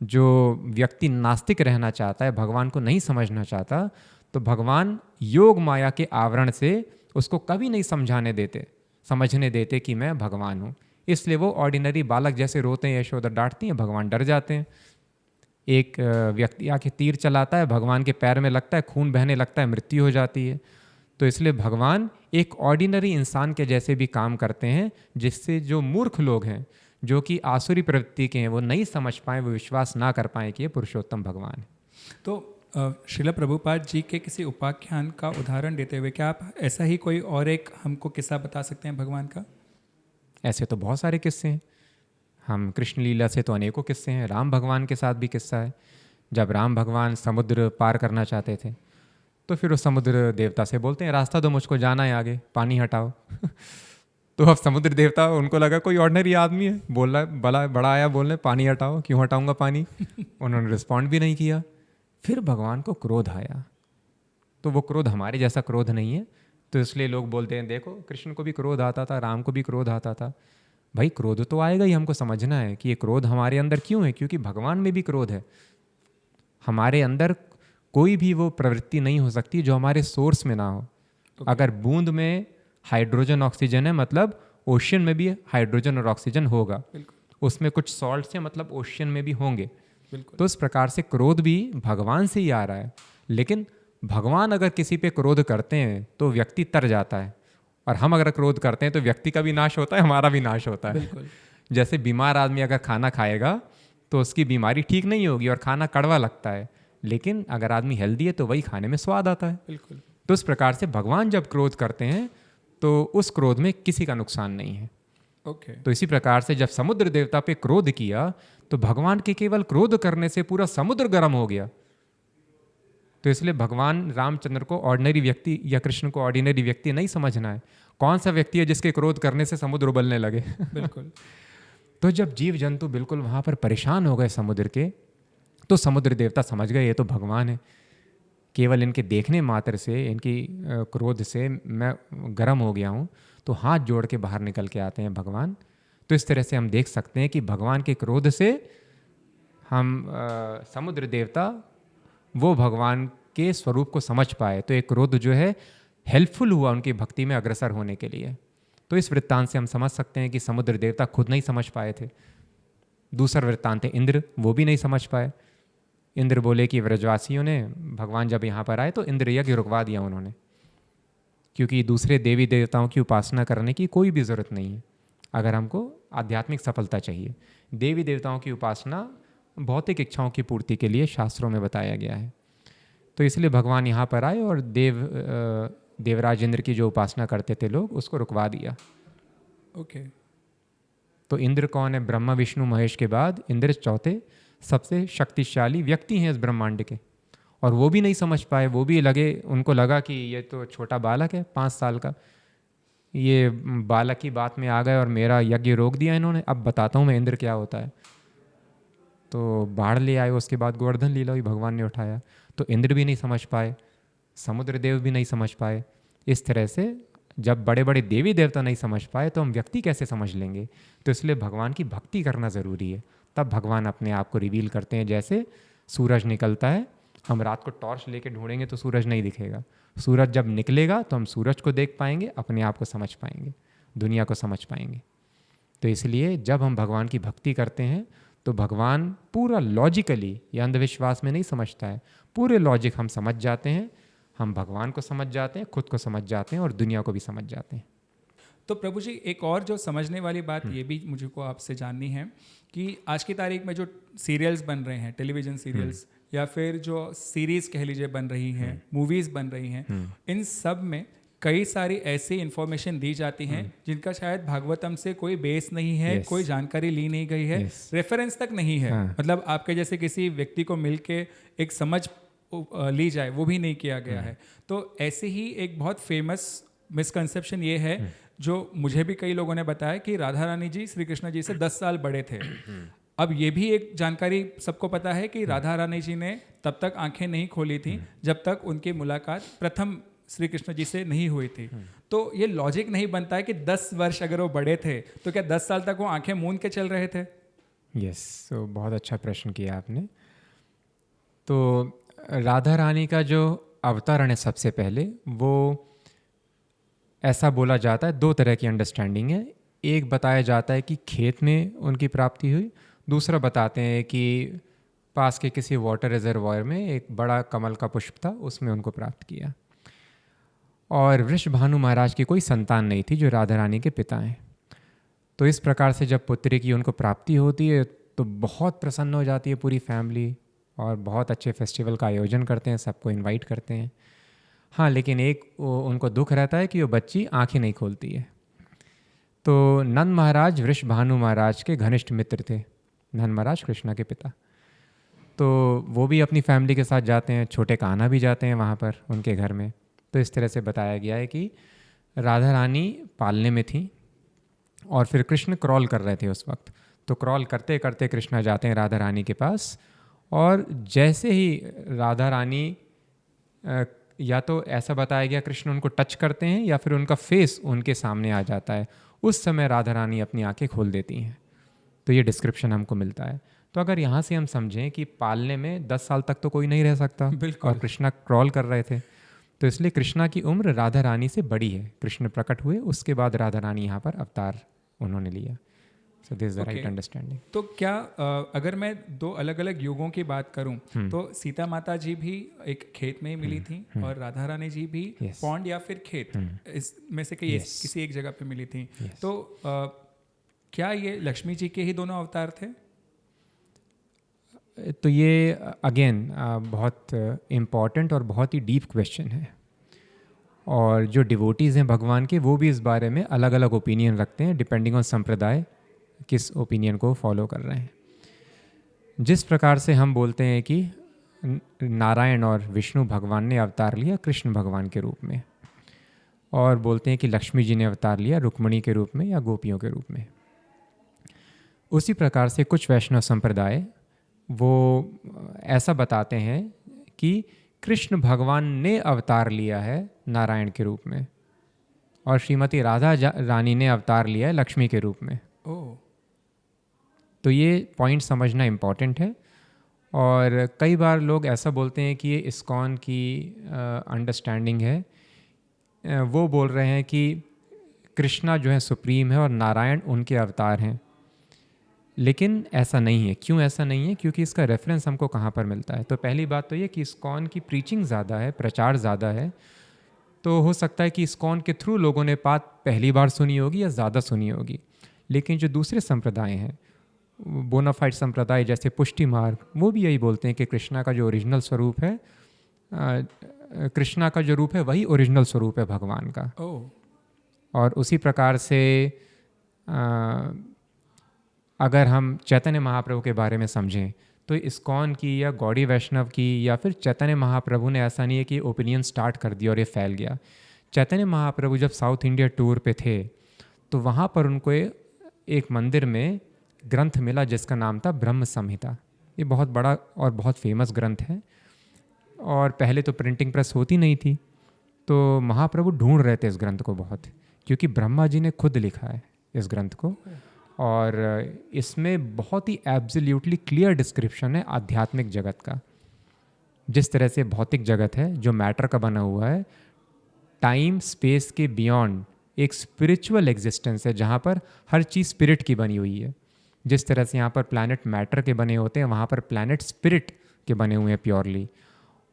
जो व्यक्ति नास्तिक रहना चाहता है, भगवान को नहीं समझना चाहता, तो भगवान योग माया के आवरण से उसको कभी नहीं समझने देते कि मैं भगवान हूँ। इसलिए वो ऑर्डिनरी बालक जैसे रोते हैं, यशोदा डांटती हैं, भगवान डर जाते हैं। एक व्यक्ति आके तीर चलाता है, भगवान के पैर में लगता है, खून बहने लगता है, मृत्यु हो जाती है। तो इसलिए भगवान एक ऑर्डिनरी इंसान के जैसे भी काम करते हैं, जिससे जो मूर्ख लोग हैं, जो कि आसुरी प्रवृत्ति के हैं, वो नहीं समझ पाएँ, वो विश्वास ना कर पाएँ कि ये पुरुषोत्तम भगवान है। तो श्रील प्रभुपाद जी के किसी उपाख्यान का उदाहरण देते हुए क्या आप ऐसा ही कोई और एक हमको किस्सा बता सकते हैं भगवान का? ऐसे तो बहुत सारे किस्से हैं। हम कृष्ण लीला से तो अनेकों किस्से हैं। राम भगवान के साथ भी किस्सा है। जब राम भगवान समुद्र पार करना चाहते थे, तो फिर वो समुद्र देवता से बोलते हैं, रास्ता दो, मुझको जाना है आगे, पानी हटाओ। तो अब समुद्र देवता, उनको लगा कोई ऑर्डिनरी आदमी है, बोल रहा है, बड़ा आया बोलने, पानी हटाओ, क्यों हटाऊंगा पानी। उन्होंने रिस्पॉन्ड भी नहीं किया। फिर भगवान को क्रोध आया। तो वो क्रोध हमारे जैसा क्रोध नहीं है, तो इसलिए लोग बोलते हैं देखो कृष्ण को भी क्रोध आता था, राम को भी क्रोध आता था। भाई क्रोध तो आएगा ही, हमको समझना है कि ये क्रोध हमारे अंदर क्यों है, क्योंकि भगवान में भी क्रोध है। हमारे अंदर कोई भी वो प्रवृत्ति नहीं हो सकती जो हमारे सोर्स में ना हो। अगर बूंद में हाइड्रोजन ऑक्सीजन है, मतलब ओशियन में भी हाइड्रोजन और ऑक्सीजन होगा। उसमें कुछ सॉल्ट्स हैं, मतलब ओशियन में भी होंगे। तो इस प्रकार से क्रोध भी भगवान से ही आ रहा है। लेकिन भगवान अगर किसी पे क्रोध करते हैं तो व्यक्ति तर जाता है, और हम अगर क्रोध करते हैं तो व्यक्ति का भी नाश होता है, हमारा भी नाश होता है। जैसे बीमार आदमी अगर खाना खाएगा तो उसकी बीमारी ठीक नहीं होगी और खाना कड़वा लगता है, लेकिन अगर आदमी हेल्दी है तो वही खाने में स्वाद आता है। बिल्कुल। तो इस प्रकार से भगवान जब क्रोध करते हैं तो उस क्रोध में किसी का नुकसान नहीं है। तो इसी प्रकार से जब समुद्र देवता पे क्रोध किया तो भगवान के केवल क्रोध करने से पूरा समुद्र गर्म हो गया। तो इसलिए भगवान रामचंद्र को ऑर्डिनरी व्यक्ति या कृष्ण को ऑर्डिनरी व्यक्ति नहीं समझना है। कौन सा व्यक्ति है जिसके क्रोध करने से समुद्र उबलने लगे। बिल्कुल। तो जब जीव जंतु बिल्कुल वहाँ पर परेशान हो गए समुद्र के, तो समुद्र देवता समझ गए ये तो भगवान है। केवल इनके देखने मात्र से, इनकी क्रोध से मैं गर्म हो गया हूँ। तो हाथ जोड़ के बाहर निकल के आते हैं भगवान। तो इस तरह से हम देख सकते हैं कि भगवान के क्रोध से हम समुद्र देवता वो भगवान के स्वरूप को समझ पाए। तो एक क्रोध जो है हेल्पफुल हुआ उनकी भक्ति में अग्रसर होने के लिए। तो इस वृत्तांत से हम समझ सकते हैं कि समुद्र देवता खुद नहीं समझ पाए थे। दूसरा वृत्तांत है इंद्र, वो भी नहीं समझ पाए। इंद्र बोले कि व्रजवासियों ने, भगवान जब यहाँ पर आए तो इंद्र यज्ञ रुकवा दिया उन्होंने, क्योंकि दूसरे देवी देवताओं की उपासना करने की कोई भी ज़रूरत नहीं है अगर हमको आध्यात्मिक सफलता चाहिए। देवी देवताओं की उपासना भौतिक इच्छाओं की पूर्ति के लिए शास्त्रों में बताया गया है। तो इसलिए भगवान यहाँ पर आए और देवराज इंद्र की जो उपासना करते थे लोग, उसको रुकवा दिया। तो इंद्र कौन है? ब्रह्मा विष्णु महेश के बाद इंद्र चौथे सबसे शक्तिशाली व्यक्ति हैं इस ब्रह्मांड के। और वो भी नहीं समझ पाए। वो भी उनको लगा कि ये तो छोटा बालक है 5 साल का, ये बालक की बात में आ गए और मेरा यज्ञ रोक दिया इन्होंने। अब बताता हूँ मैं इंद्र क्या होता है। तो बाढ़ ले आए, उसके बाद गोवर्धन लीला हुई, भगवान ने उठाया। तो इंद्र भी नहीं समझ पाए, समुद्र देव भी नहीं समझ पाए। इस तरह से जब बड़े बड़े देवी देवता नहीं समझ पाए तो हम व्यक्ति कैसे समझ लेंगे। तो इसलिए भगवान की भक्ति करना ज़रूरी है, तब भगवान अपने आप को रिवील करते हैं। जैसे सूरज निकलता है, हम रात को टॉर्च लेके ढूंढेंगे तो सूरज नहीं दिखेगा। सूरज जब निकलेगा तो हम सूरज को देख पाएंगे, अपने आप को समझ पाएंगे, दुनिया को समझ पाएंगे। तो इसलिए जब हम भगवान की भक्ति करते हैं तो भगवान पूरा लॉजिकली, या अंधविश्वास में नहीं समझता है, पूरे लॉजिक हम समझ जाते हैं। हम भगवान को समझ जाते हैं, खुद को समझ जाते हैं और दुनिया को भी समझ जाते हैं। तो प्रभु जी, एक और जो समझने वाली बात ये भी मुझे को आपसे जाननी है कि आज की तारीख में जो सीरियल्स बन रहे हैं, टेलीविज़न सीरियल्स, या फिर जो सीरीज़ कह लीजिए बन रही हैं, मूवीज़ बन रही हैं, इन सब में कई सारी ऐसी इन्फॉर्मेशन दी जाती हैं जिनका शायद भागवतम से कोई बेस नहीं है, कोई जानकारी ली नहीं गई है, रेफरेंस तक नहीं है। मतलब आपके जैसे किसी व्यक्ति को मिलके एक समझ ली जाए, वो भी नहीं किया गया है। तो ऐसे ही एक बहुत फेमस मिसकंसेप्शन ये है जो मुझे भी कई लोगों ने बताया कि राधा रानी जी श्री कृष्ण जी से 10 साल बड़े थे। अब ये भी एक जानकारी सबको पता है कि राधा रानी जी ने तब तक आंखें नहीं खोली थी जब तक उनकी मुलाकात प्रथम श्री कृष्ण जी से नहीं हुई थी। तो ये लॉजिक नहीं बनता है कि 10 वर्ष अगर वो बड़े थे तो क्या 10 साल तक वो आंखें मूंद के चल रहे थे? यस, तो बहुत अच्छा प्रश्न किया आपने। तो राधा रानी का जो अवतरण है सबसे पहले, वो ऐसा बोला जाता है, दो तरह की अंडरस्टैंडिंग है। एक बताया जाता है कि खेत में उनकी प्राप्ति हुई, दूसरा बताते हैं कि पास के किसी वाटर रिजर्वॉयर में एक बड़ा कमल का पुष्प था, उसमें उनको प्राप्त किया। और वृषभानु महाराज की कोई संतान नहीं थी जो राधा रानी के पिता हैं। तो इस प्रकार से जब पुत्री की उनको प्राप्ति होती है तो बहुत प्रसन्न हो जाती है पूरी फैमिली, और बहुत अच्छे फेस्टिवल का आयोजन करते हैं, सबको इनवाइट करते हैं। हाँ, लेकिन एक उनको दुख रहता है कि वो बच्ची आंखें नहीं खोलती है। तो नंद महाराज वृषभानु महाराज के घनिष्ठ मित्र थे, नंद महाराज कृष्णा के पिता। तो वो भी अपनी फैमिली के साथ जाते हैं, छोटे कान्हा भी जाते हैं वहाँ पर उनके घर में। तो इस तरह से बताया गया है कि राधा रानी पालने में थी और फिर कृष्ण क्रॉल कर रहे थे उस वक्त। तो क्रॉल करते करते कृष्णा जाते हैं राधा रानी के पास, और जैसे ही राधा रानी, या तो ऐसा बताया गया कृष्ण उनको टच करते हैं या फिर उनका फेस उनके सामने आ जाता है, उस समय राधा रानी अपनी आंखें खोल देती हैं। तो ये डिस्क्रिप्शन हमको मिलता है। तो अगर यहाँ से हम समझें कि पालने में 10 साल तक तो कोई नहीं रह सकता, और कृष्णा क्रॉल कर रहे थे, तो इसलिए कृष्णा की उम्र राधा रानी से बड़ी है। कृष्ण प्रकट हुए, उसके बाद राधा रानी यहाँ पर अवतार उन्होंने लिया। So this is the right understanding. तो क्या अगर मैं दो अलग अलग युगों की बात करूं, तो सीता माता जी भी एक खेत में ही मिली थी, और राधा रानी जी भी पौंड या फिर खेत, इसमें से किसी एक जगह पे मिली थी। तो क्या ये लक्ष्मी जी के ही दोनों अवतार थे? तो ये अगेन बहुत इम्पॉर्टेंट और बहुत ही डीप क्वेश्चन है, और जो डिवोटीज़ हैं भगवान के, वो भी इस बारे में अलग अलग ओपिनियन रखते हैं, डिपेंडिंग ऑन संप्रदाय किस ओपिनियन को फॉलो कर रहे हैं। जिस प्रकार से हम बोलते हैं कि नारायण और विष्णु भगवान ने अवतार लिया कृष्ण भगवान के रूप में, और बोलते हैं कि लक्ष्मी जी ने अवतार लिया रुक्मिणी के रूप में या गोपियों के रूप में, उसी प्रकार से कुछ वैष्णव संप्रदाय वो ऐसा बताते हैं कि कृष्ण भगवान ने अवतार लिया है नारायण के रूप में, और श्रीमती राधा रानी ने अवतार लिया है लक्ष्मी के रूप में। तो ये पॉइंट समझना इम्पॉर्टेंट है। और कई बार लोग ऐसा बोलते हैं कि ये इस्कॉन की अंडरस्टैंडिंग है। वो बोल रहे हैं कि कृष्णा जो है सुप्रीम है और नारायण उनके अवतार हैं, लेकिन ऐसा नहीं है। क्यों ऐसा नहीं है? क्योंकि इसका रेफरेंस हमको कहाँ पर मिलता है। तो पहली बात तो ये कि इस्कॉन की प्रीचिंग ज़्यादा है, प्रचार ज़्यादा है, तो हो सकता है कि इस्कॉन के थ्रू लोगों ने बात पहली बार सुनी होगी या ज़्यादा सुनी होगी। लेकिन जो दूसरे संप्रदाय हैं, बोनाफाइड संप्रदाय जैसे पुष्टि मार्ग, वो भी यही बोलते हैं कि कृष्णा का जो ओरिजिनल स्वरूप है, कृष्णा का जो रूप है वही ओरिजिनल स्वरूप है भगवान का। और उसी प्रकार से अगर हम चैतन्य महाप्रभु के बारे में समझें तो इस्कॉन की या गौड़ी वैष्णव की या फिर चैतन्य महाप्रभु ने ऐसा नहीं है कि ओपिनियन स्टार्ट कर दिया और ये फैल गया। चैतन्य महाप्रभु जब साउथ इंडिया टूर पे थे तो वहाँ पर उनको एक मंदिर में ग्रंथ मिला जिसका नाम था ब्रह्म संहिता। ये बहुत बड़ा और बहुत फेमस ग्रंथ है, और पहले तो प्रिंटिंग प्रेस होती नहीं थी, तो महाप्रभु ढूंढ रहे थे इस ग्रंथ को बहुत, क्योंकि ब्रह्मा जी ने खुद लिखा है इस ग्रंथ को, और इसमें बहुत ही एब्सोल्युटली क्लियर डिस्क्रिप्शन है आध्यात्मिक जगत का। जिस तरह से भौतिक जगत है जो मैटर का बना हुआ है, टाइम स्पेस के बियॉन्ड एक स्पिरिचुअल एग्जिस्टेंस है जहाँ पर हर चीज़ स्पिरिट की बनी हुई है। जिस तरह से यहाँ पर प्लैनेट मैटर के बने होते हैं, वहाँ पर प्लैनेट स्पिरिट के बने हुए हैं प्योरली,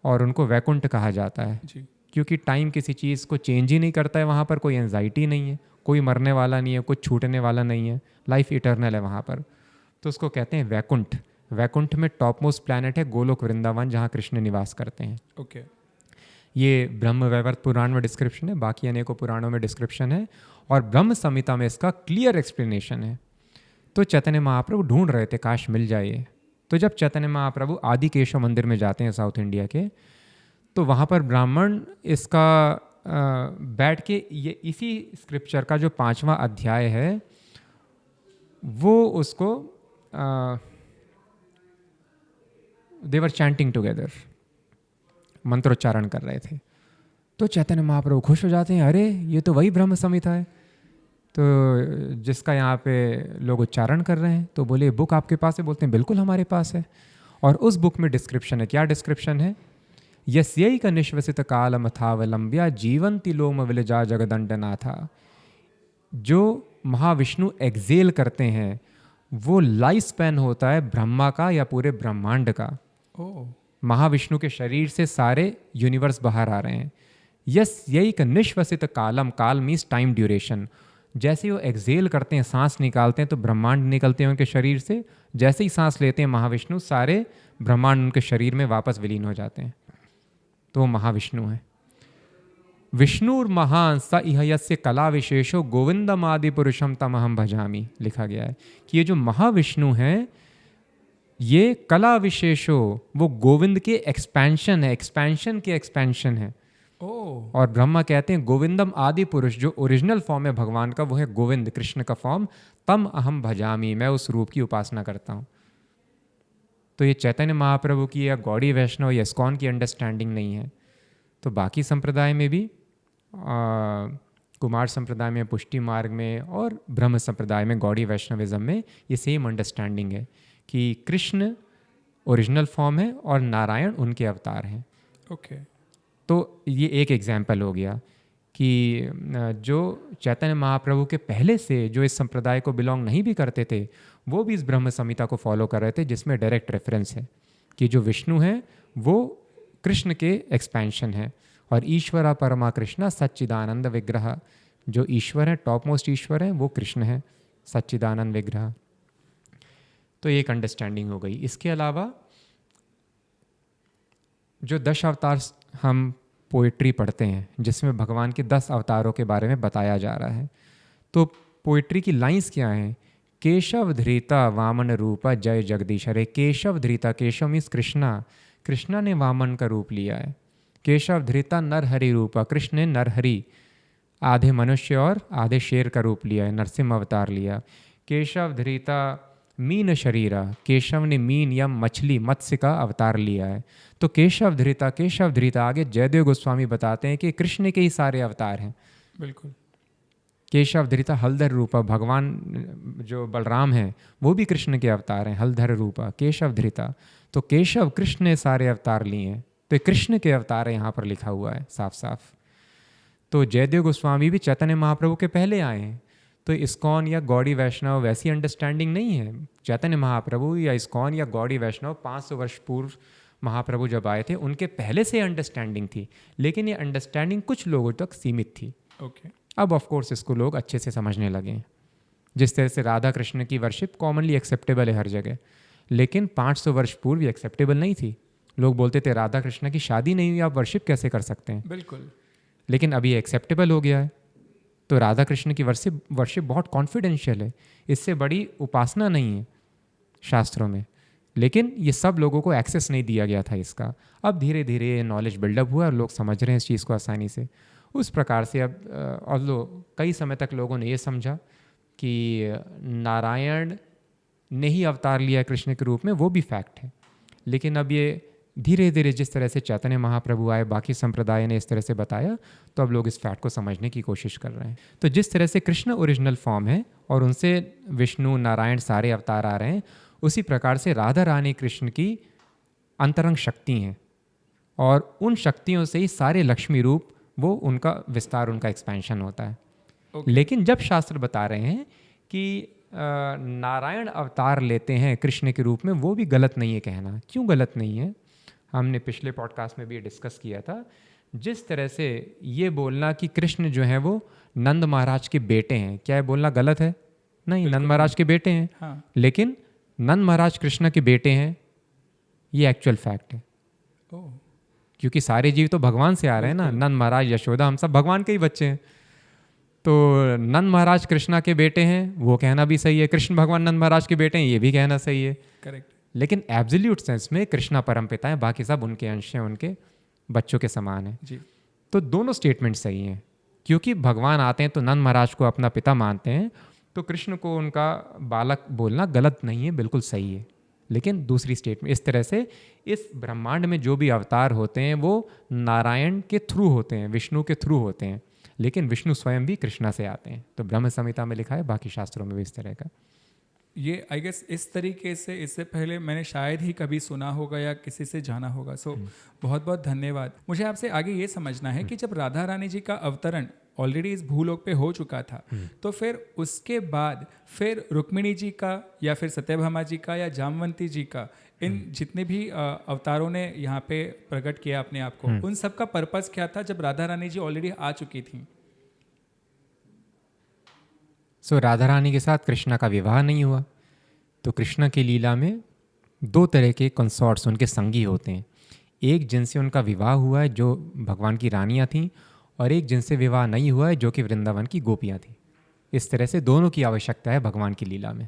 और उनको वैकुंठ कहा जाता है जी। क्योंकि टाइम किसी चीज़ को चेंज ही नहीं करता है, वहाँ पर कोई एंजाइटी नहीं है, कोई मरने वाला नहीं है, कुछ छूटने वाला नहीं है, लाइफ इटर्नल है वहाँ पर। तो उसको कहते हैं वैकुंठ। वैकुंठ में टॉप मोस्ट प्लैनेट है गोलोक वृंदावन, जहाँ कृष्ण निवास करते हैं। ओके। ये ब्रह्म वैवर्त पुराण में डिस्क्रिप्शन है, बाकी अनेकों पुराणों में डिस्क्रिप्शन है, और ब्रह्म संहिता में इसका क्लियर एक्सप्लेनेशन है। तो चैतन्य महाप्रभु ढूंढ रहे थे काश मिल जाए। तो जब चैतन्य महाप्रभु आदि केशव मंदिर में जाते हैं साउथ इंडिया के, तो वहाँ पर ब्राह्मण इसका बैठ के ये इसी स्क्रिप्चर का जो 5वां अध्याय है वो उसको देवर चैंटिंग टुगेदर, मंत्रोच्चारण कर रहे थे। तो चैतन्य महाप्रभु खुश हो जाते हैं, अरे ये तो वही ब्रह्म संहिता है, तो जिसका यहाँ पे लोग उच्चारण कर रहे हैं, तो बोले बुक आपके पास है? बोलते हैं बिल्कुल हमारे पास है। और उस बुक में डिस्क्रिप्शन है। क्या डिस्क्रिप्शन है? यस्यई का निश्वसित कालमथावलंब्या जीवंति लोम विलजा जगदंडनाथा। जो महाविष्णु एक्सेल करते हैं वो लाइफ स्पैन होता है ब्रह्मा का या पूरे ब्रह्मांड का। ओह, महाविष्णु के शरीर से सारे यूनिवर्स बाहर आ रहे हैं। यस यही का निश्वसित कालम, काल मीन्स टाइम ड्यूरेशन। जैसे वो एक्सेल करते हैं, सांस निकालते हैं, तो ब्रह्मांड निकलते हैं उनके शरीर से। जैसे ही सांस लेते हैं महाविष्णु, सारे ब्रह्मांड उनके शरीर में वापस विलीन हो जाते हैं। तो वो महाविष्णु हैं। विष्णुर महान स इह यस्य कला विशेषो गोविंदम आदि पुरुषम तमहम भजामी, लिखा गया है कि ये जो महाविष्णु हैं ये कला विशेषो, वो गोविंद के एक्सपेंशन है, एक्सपेंशन के एक्सपेंशन है। ओह, और ब्रह्मा कहते हैं गोविंदम आदि पुरुष, जो ओरिजिनल फॉर्म है भगवान का वो है गोविंद, कृष्ण का फॉर्म। तम अहम भजामी, मैं उस रूप की उपासना करता हूँ। तो ये चैतन्य महाप्रभु की या गौड़ी वैष्णव या इस्कॉन की अंडरस्टैंडिंग नहीं है। तो बाकी संप्रदाय में भी कुमार संप्रदाय में, पुष्टि मार्ग में और ब्रह्म संप्रदाय में, गौड़ी वैष्णविज्म में ये सेम अंडरस्टैंडिंग है कि कृष्ण ओरिजिनल फॉर्म है और नारायण उनके अवतार हैं। ओके, तो ये एक एग्जाम्पल हो गया कि जो चैतन्य महाप्रभु के पहले से जो इस संप्रदाय को बिलोंग नहीं भी करते थे वो भी इस ब्रह्म संहिता को फॉलो कर रहे थे, जिसमें डायरेक्ट रेफरेंस है कि जो विष्णु हैं वो कृष्ण के एक्सपेंशन है। और ईश्वर परमा कृष्ण सच्चिदानंद विग्रह, जो ईश्वर हैं, टॉप मोस्ट ईश्वर हैं, वो कृष्ण है, सच्चिदानंद विग्रह। तो एक अंडरस्टैंडिंग हो गई। इसके अलावा जो 10 अवतार हम पोइट्री पढ़ते हैं जिसमें भगवान के 10 अवतारों के बारे में बताया जा रहा है, तो पोइट्री की लाइंस क्या हैं? केशव धृता वामन रूपा जय जगदीश हरे। केशव धृता, केशव मीन्स कृष्णा, कृष्णा ने वामन का रूप लिया है। केशव धृता नरहरि रूपा, कृष्ण ने नरहरि, आधे मनुष्य और आधे शेर का रूप लिया है, नरसिंह अवतार लिया। केशव धृता मीन शरीरा, केशव ने मीन या मछली, मत्स्य का अवतार लिया है। तो केशव धृता आगे जयदेव गोस्वामी बताते हैं कि कृष्ण के ही सारे अवतार हैं। बिल्कुल। केशव धृता हलधर रूपा, भगवान जो बलराम हैं वो भी कृष्ण के अवतार हैं, हलधर रूपा केशव धृता। तो केशव कृष्ण ने सारे अवतार लिए हैं, तो कृष्ण के अवतार यहाँ पर लिखा हुआ है साफ साफ। तो जयदेव गोस्वामी भी चैतन्य महाप्रभु के पहले आए हैं। तो इस्कॉन या गौड़ी वैष्णव वैसी अंडरस्टैंडिंग नहीं है। चैतन्य महाप्रभु या इस्कॉन या गौड़ी वैष्णव 500 वर्ष पूर्व महाप्रभु जब आए थे उनके पहले से अंडरस्टैंडिंग थी, लेकिन ये अंडरस्टैंडिंग कुछ लोगों तक सीमित थी। ओके, अब ऑफ कोर्स इसको लोग अच्छे से समझने लगे। जिस तरह से राधा कृष्ण की वर्शिप कॉमनली एक्सेप्टेबल है हर जगह, लेकिन 500 वर्ष पूर्व एक्सेप्टेबल नहीं थी। लोग बोलते थे राधा कृष्ण की शादी नहीं हुई, आप वर्शिप कैसे कर सकते हैं? बिल्कुल। लेकिन अभी एक्सेप्टेबल हो गया है। तो राधा कृष्ण की वर्शिप बहुत कॉन्फिडेंशियल है, इससे बड़ी उपासना नहीं है शास्त्रों में। लेकिन ये सब लोगों को एक्सेस नहीं दिया गया था इसका। अब धीरे धीरे नॉलेज बिल्डअप हुआ और लोग समझ रहे हैं इस चीज़ को आसानी से। उस प्रकार से अब और कई समय तक लोगों ने ये समझा कि नारायण ने ही अवतार लिया कृष्ण के रूप में, वो भी फैक्ट है। लेकिन अब ये धीरे धीरे जिस तरह से चैतन्य महाप्रभु आए, बाकी संप्रदाय ने इस तरह से बताया, तो अब लोग इस फैक्ट को समझने की कोशिश कर रहे हैं। तो जिस तरह से कृष्ण ओरिजिनल फॉर्म है और उनसे विष्णु नारायण सारे अवतार आ रहे हैं, उसी प्रकार से राधा रानी कृष्ण की अंतरंग शक्ति हैं और उन शक्तियों से ही सारे लक्ष्मी रूप, वो उनका विस्तार, उनका एक्सपेंशन होता है। लेकिन जब शास्त्र बता रहे हैं कि नारायण अवतार लेते हैं कृष्ण के रूप में, वो भी गलत नहीं है कहना। क्यों गलत नहीं है? हमने पिछले पॉडकास्ट में भी डिस्कस किया था। जिस तरह से ये बोलना कि कृष्ण जो है वो नंद महाराज के बेटे हैं, क्या ये बोलना गलत है? नहीं, नंद महाराज के बेटे हैं। हाँ। लेकिन नंद महाराज कृष्ण के बेटे हैं, ये एक्चुअल फैक्ट है। क्योंकि सारे जीव तो भगवान से आ रहे हैं ना, नंद महाराज यशोदा हम सब भगवान के ही बच्चे हैं। तो नंद महाराज कृष्णा के बेटे हैं, वो कहना भी सही है। कृष्ण भगवान नंद महाराज के बेटे हैं, ये भी कहना सही है। करेक्ट। लेकिन एब्सोल्यूट सेंस में कृष्णा परमपिता है, बाकी सब उनके अंश हैं, उनके बच्चों के समान हैं जी। तो दोनों स्टेटमेंट सही हैं। क्योंकि भगवान आते हैं तो नंद महाराज को अपना पिता मानते हैं, तो कृष्ण को उनका बालक बोलना गलत नहीं है, बिल्कुल सही है। लेकिन दूसरी स्टेटमेंट, इस तरह से इस ब्रह्मांड में जो भी अवतार होते हैं वो नारायण के थ्रू होते हैं, विष्णु के थ्रू होते हैं। लेकिन विष्णु स्वयं भी कृष्णा से आते हैं। तो ब्रह्म संहिता में लिखा है, बाकी शास्त्रों में भी इस तरह का। ये आई गेस इस तरीके से इससे पहले मैंने शायद ही कभी सुना होगा या किसी से जाना होगा। सो बहुत बहुत धन्यवाद। मुझे आपसे आगे ये समझना है कि जब राधा रानी जी का अवतरण ऑलरेडी इस भूलोक पे हो चुका था, तो फिर उसके बाद फिर रुक्मिणी जी का या फिर सत्यभामा जी का या जामवंती जी का, इन जितने भी अवतारों ने यहाँ पे प्रकट किया अपने आप को, उन सब का पर्पस क्या था जब राधा रानी जी ऑलरेडी आ चुकी थी? सो राधा रानी के साथ कृष्णा का विवाह नहीं हुआ, तो कृष्णा की लीला में दो तरह के कंसॉर्ट्स, उनके संगी होते हैं। एक जिनसे उनका विवाह हुआ है जो भगवान की रानियाँ थीं, और एक जिनसे विवाह नहीं हुआ है जो कि वृंदावन की गोपियाँ थीं। इस तरह से दोनों की आवश्यकता है भगवान की लीला में।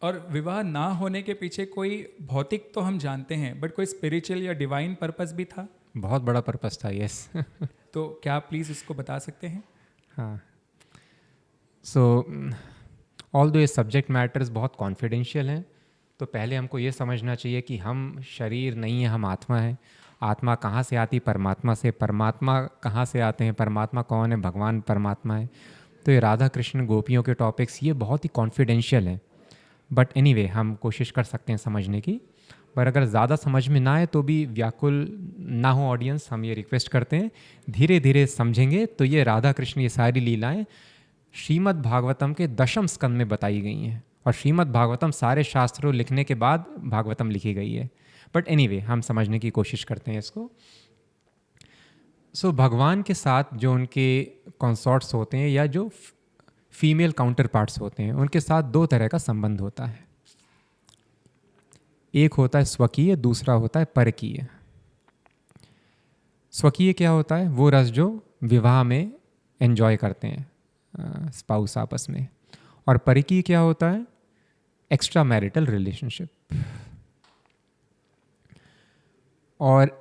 और विवाह ना होने के पीछे कोई भौतिक तो हम जानते हैं, बट कोई स्पिरिचुअल या डिवाइन पर्पस भी था? बहुत बड़ा पर्पस था, यस। तो क्या आप प्लीज़ इसको बता सकते हैं? हाँ, सो ऑल्दो ये सब्जेक्ट मैटर्स बहुत कॉन्फिडेंशियल हैं, तो पहले हमको ये समझना चाहिए कि हम शरीर नहीं है, हम आत्मा है। आत्मा कहाँ से आती? परमात्मा से। परमात्मा कहाँ से आते हैं? परमात्मा कौन है? भगवान परमात्मा है। तो ये राधा कृष्ण गोपियों के टॉपिक्स ये बहुत ही कॉन्फिडेंशियल हैं, बट एनीवे हम कोशिश कर सकते हैं समझने की। पर अगर ज़्यादा समझ में ना आए तो भी व्याकुल ना हो ऑडियंस, हम ये रिक्वेस्ट करते हैं, धीरे धीरे समझेंगे तो ये राधा कृष्ण ये सारी लीलाएं श्रीमद् भागवतम के 10वें स्कंद में बताई गई हैं, और श्रीमद् भागवतम सारे शास्त्रों लिखने के बाद भागवतम लिखी गई है। बट एनीवे हम समझने की कोशिश करते हैं इसको। सो भगवान के साथ जो उनके कंसॉर्ट्स होते हैं या जो फीमेल काउंटर पार्ट्स होते हैं, उनके साथ दो तरह का संबंध होता है। एक होता है स्वकीय, दूसरा होता है परकीय। स्वकीय क्या होता है? वो रस जो विवाह में एंजॉय करते हैं स्पाउस आपस में। और परकीय क्या होता है? Extra marital relationship. और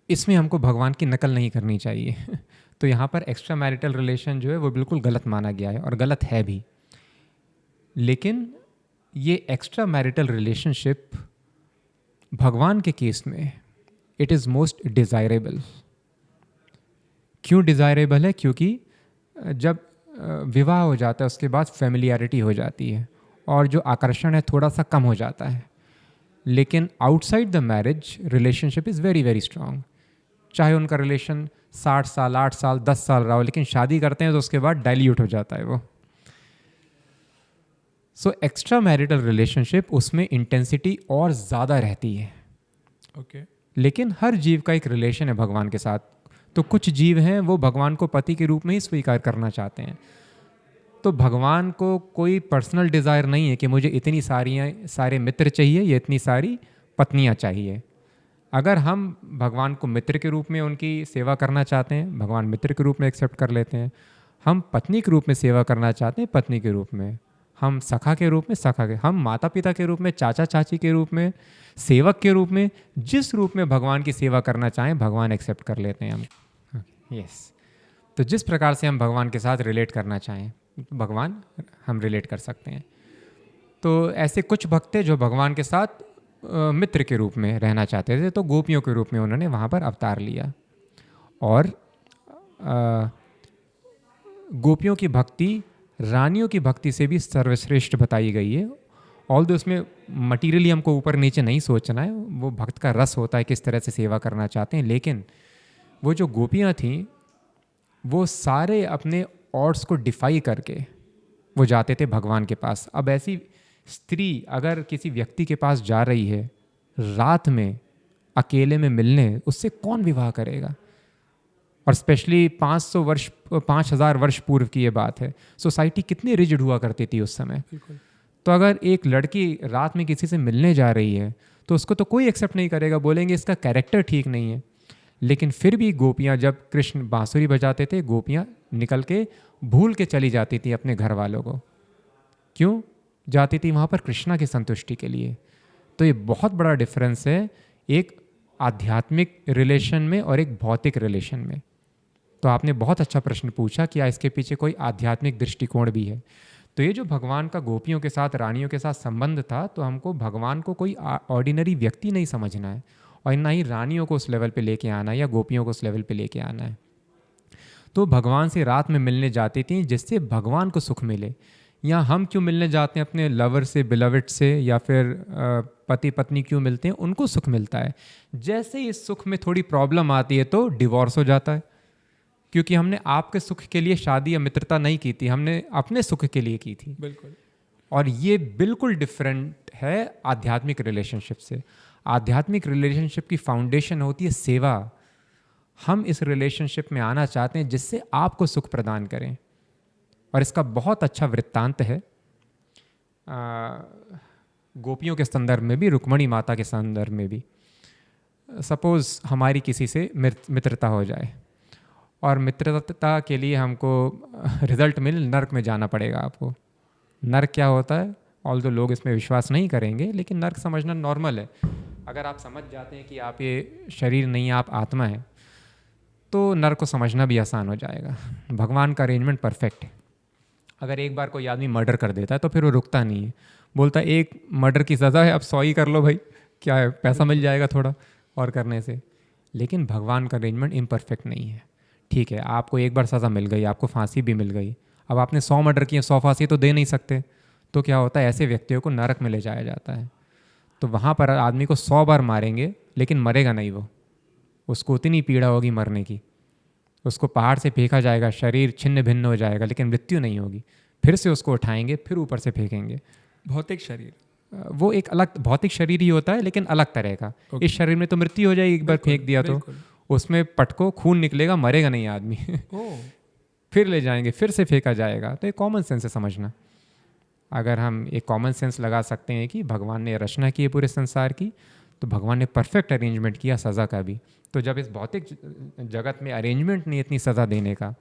इसमें हमको भगवान की नकल नहीं करनी चाहिए। तो यहाँ पर एक्स्ट्रा मैरिटल रिलेशन जो है वो बिल्कुल गलत माना गया है, और गलत है भी। लेकिन ये एक्स्ट्रा मैरिटल रिलेशनशिप भगवान के केस में इट इज़ मोस्ट डिज़ायरेबल। क्यों डिज़ायरेबल है? क्योंकि जब विवाह हो जाता है उसके बाद फैमिलियरिटी हो जाती है, और जो आकर्षण है थोड़ा सा कम हो जाता है। लेकिन outside the marriage relationship is very very strong. चाहे उनका रिलेशन 60 साल, 8 साल, 10 साल रहा हो, लेकिन शादी करते हैं तो उसके बाद डाइल्यूट हो जाता है वो। सो एक्स्ट्रा मैरिटल रिलेशनशिप, उसमें इंटेंसिटी और ज़्यादा रहती है। ओके। लेकिन हर जीव का एक रिलेशन है भगवान के साथ। तो कुछ जीव हैं वो भगवान को पति के रूप में ही स्वीकार करना चाहते हैं। तो भगवान को कोई पर्सनल डिज़ायर नहीं है कि मुझे इतनी सारे मित्र चाहिए या इतनी सारी पत्नियां चाहिए। अगर हम भगवान को मित्र के रूप में उनकी सेवा करना चाहते हैं, भगवान मित्र के रूप में एक्सेप्ट कर लेते हैं। हम पत्नी के रूप में सेवा करना चाहते हैं, पत्नी के रूप में। हम सखा के रूप में सखा के, हम माता पिता के रूप में, चाचा चाची के रूप में, सेवक के रूप में, जिस रूप में भगवान की सेवा करना चाहें भगवान एक्सेप्ट कर लेते हैं हम। यस। तो जिस प्रकार से हम भगवान के साथ रिलेट करना चाहें भगवान हम रिलेट कर सकते हैं। तो ऐसे कुछ भक्त थे जो भगवान के साथ मित्र के रूप में रहना चाहते थे, तो गोपियों के रूप में उन्होंने वहाँ पर अवतार लिया। और गोपियों की भक्ति रानियों की भक्ति से भी सर्वश्रेष्ठ बताई गई है। ऑल्दो उसमें मटीरियली हमको ऊपर नीचे नहीं सोचना है, वो भक्त का रस होता है किस तरह से सेवा करना चाहते हैं। लेकिन वो जो गोपियाँ थीं वो सारे अपने ऑड्स को डिफाई करके वो जाते थे भगवान के पास। अब ऐसी स्त्री अगर किसी व्यक्ति के पास जा रही है रात में अकेले में मिलने, उससे कौन विवाह करेगा? और स्पेशली 5,000 वर्ष पूर्व की ये बात है। सोसाइटी कितनी रिजिड हुआ करती थी उस समय। तो अगर एक लड़की रात में किसी से मिलने जा रही है तो उसको तो कोई एक्सेप्ट नहीं करेगा, बोलेंगे इसका कैरेक्टर ठीक नहीं है। लेकिन फिर भी गोपियाँ, जब कृष्ण बांसुरी बजाते थे, गोपियाँ निकल के भूल के चली जाती थी अपने घर वालों को। क्यों जाती थी? वहाँ पर कृष्णा की संतुष्टि के लिए। तो ये बहुत बड़ा डिफरेंस है एक आध्यात्मिक रिलेशन में और एक भौतिक रिलेशन में। तो आपने बहुत अच्छा प्रश्न पूछा, क्या इसके पीछे कोई आध्यात्मिक दृष्टिकोण भी है? तो ये जो भगवान का गोपियों के साथ, रानियों के साथ संबंध था, तो हमको भगवान को कोई ऑर्डिनरी व्यक्ति नहीं समझना है, और ना ही रानियों को उस लेवल पे लेके आना है या गोपियों को उस लेवल पे लेके आना है। तो भगवान से रात में मिलने जाती थी जिससे भगवान को सुख मिले। या हम क्यों मिलने जाते हैं अपने लवर से, बिलवड से, या फिर पति पत्नी क्यों मिलते हैं, उनको सुख मिलता है। जैसे ही इस सुख में थोड़ी प्रॉब्लम आती है तो डिवोर्स हो जाता है, क्योंकि हमने आपके सुख के लिए शादी या मित्रता नहीं की थी, हमने अपने सुख के लिए की थी। बिल्कुल। और ये बिल्कुल डिफरेंट है आध्यात्मिक रिलेशनशिप से। आध्यात्मिक रिलेशनशिप की फाउंडेशन होती है सेवा। हम इस रिलेशनशिप में आना चाहते हैं जिससे आपको सुख प्रदान करें। और इसका बहुत अच्छा वृत्तांत है गोपियों के संदर्भ में भी, रुक्मणी माता के संदर्भ में भी। सपोज़ हमारी किसी से मित्रता हो जाए और मित्रता के लिए हमको रिजल्ट मिल नर्क में जाना पड़ेगा आपको। नर्क क्या होता है, ऑल्दो लोग इसमें विश्वास नहीं करेंगे, लेकिन नर्क समझना नॉर्मल है। अगर आप समझ जाते हैं कि आप ये शरीर नहीं, आप आत्मा हैं, तो नर्क को समझना भी आसान हो जाएगा। भगवान का अरेंजमेंट परफेक्ट है। अगर एक बार कोई आदमी मर्डर कर देता है तो फिर वो रुकता नहीं है, बोलता है एक मर्डर की सज़ा है, अब 100 ही कर लो भाई, क्या है, पैसा मिल जाएगा थोड़ा और करने से। लेकिन भगवान का अरेंजमेंट इम्परफेक्ट नहीं है। ठीक है, आपको एक बार सज़ा मिल गई, आपको फांसी भी मिल गई, अब आपने 100 मर्डर किए, 100 फांसी तो दे नहीं सकते। तो क्या होता है, ऐसे व्यक्तियों को नरक में ले जाया जाता है। तो वहाँ पर आदमी को 100 बार मारेंगे लेकिन मरेगा नहीं वो, उसको उतनी पीड़ा होगी मरने की। उसको पहाड़ से फेंका जाएगा, शरीर छिन्न भिन्न हो जाएगा, लेकिन मृत्यु नहीं होगी। फिर से उसको उठाएंगे, फिर ऊपर से फेंकेंगे। भौतिक शरीर, वो एक अलग भौतिक शरीर ही होता है, लेकिन अलग तरह का। इस शरीर में तो मृत्यु हो जाएगी, एक बार फेंक दिया तो उसमें पटको खून निकलेगा, मरेगा नहीं आदमी। फिर ले जाएंगे, फिर से फेंका जाएगा। तो एक कॉमन सेंस है समझना। अगर हम एक कॉमन सेंस लगा सकते हैं कि भगवान ने रचना की है पूरे संसार की, तो भगवान ने परफेक्ट अरेंजमेंट किया सज़ा का भी। तो जब इस भौतिक जगत में अरेंजमेंट नहीं इतनी सज़ा देने का,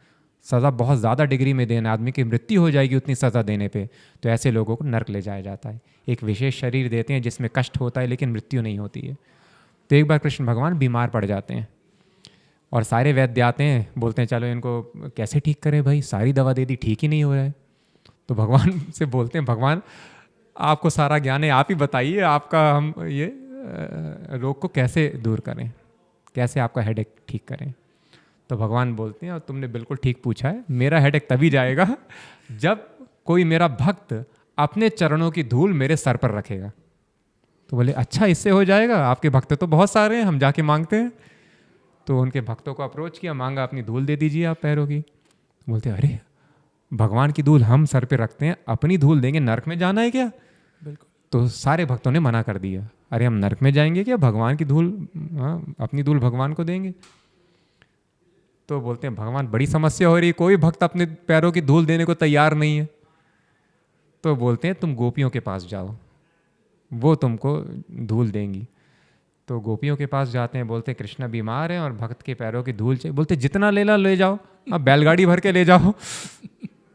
सज़ा बहुत ज़्यादा डिग्री में देना, आदमी की मृत्यु हो जाएगी उतनी सज़ा देने पे, तो ऐसे लोगों को नर्क ले जाया जाता है। एक विशेष शरीर देते हैं जिसमें कष्ट होता है लेकिन मृत्यु नहीं होती है। तो एक बार कृष्ण भगवान बीमार पड़ जाते हैं और सारे वैद्य आते हैं, बोलते हैं चलो इनको कैसे ठीक करें भाई, सारी दवा दे दी, ठीक ही नहीं हो रहा है। तो भगवान से बोलते हैं, भगवान आपको सारा ज्ञान है, आप ही बताइए आपका हम ये रोग को कैसे दूर करें, कैसे आपका हेडेक ठीक करें। तो भगवान बोलते हैं, और तुमने बिल्कुल ठीक पूछा है, मेरा हेडेक तभी जाएगा जब कोई मेरा भक्त अपने चरणों की धूल मेरे सर पर रखेगा। तो बोले अच्छा इससे हो जाएगा, आपके भक्त तो बहुत सारे हैं, हम जाके मांगते हैं। तो उनके भक्तों को अप्रोच किया, मांगा अपनी धूल दे दीजिए आप पैरों की। बोलते अरे भगवान की धूल हम सर पे रखते हैं, अपनी धूल देंगे, नरक में जाना है क्या? बिल्कुल। तो सारे भक्तों ने मना कर दिया, अरे हम नरक में जाएंगे क्या, भगवान की धूल, हाँ अपनी धूल भगवान को देंगे। तो बोलते हैं भगवान बड़ी समस्या हो रही है, कोई भक्त अपने पैरों की धूल देने को तैयार नहीं है। तो बोलते हैं तुम गोपियों के पास जाओ, वो तुमको धूल देंगी। तो गोपियों के पास जाते हैं, बोलते हैं कृष्णा बीमार है और भक्त के पैरों की धूल चाहिए। बोलते जितना लेना ले जाओ, आप बैलगाड़ी भर के ले जाओ।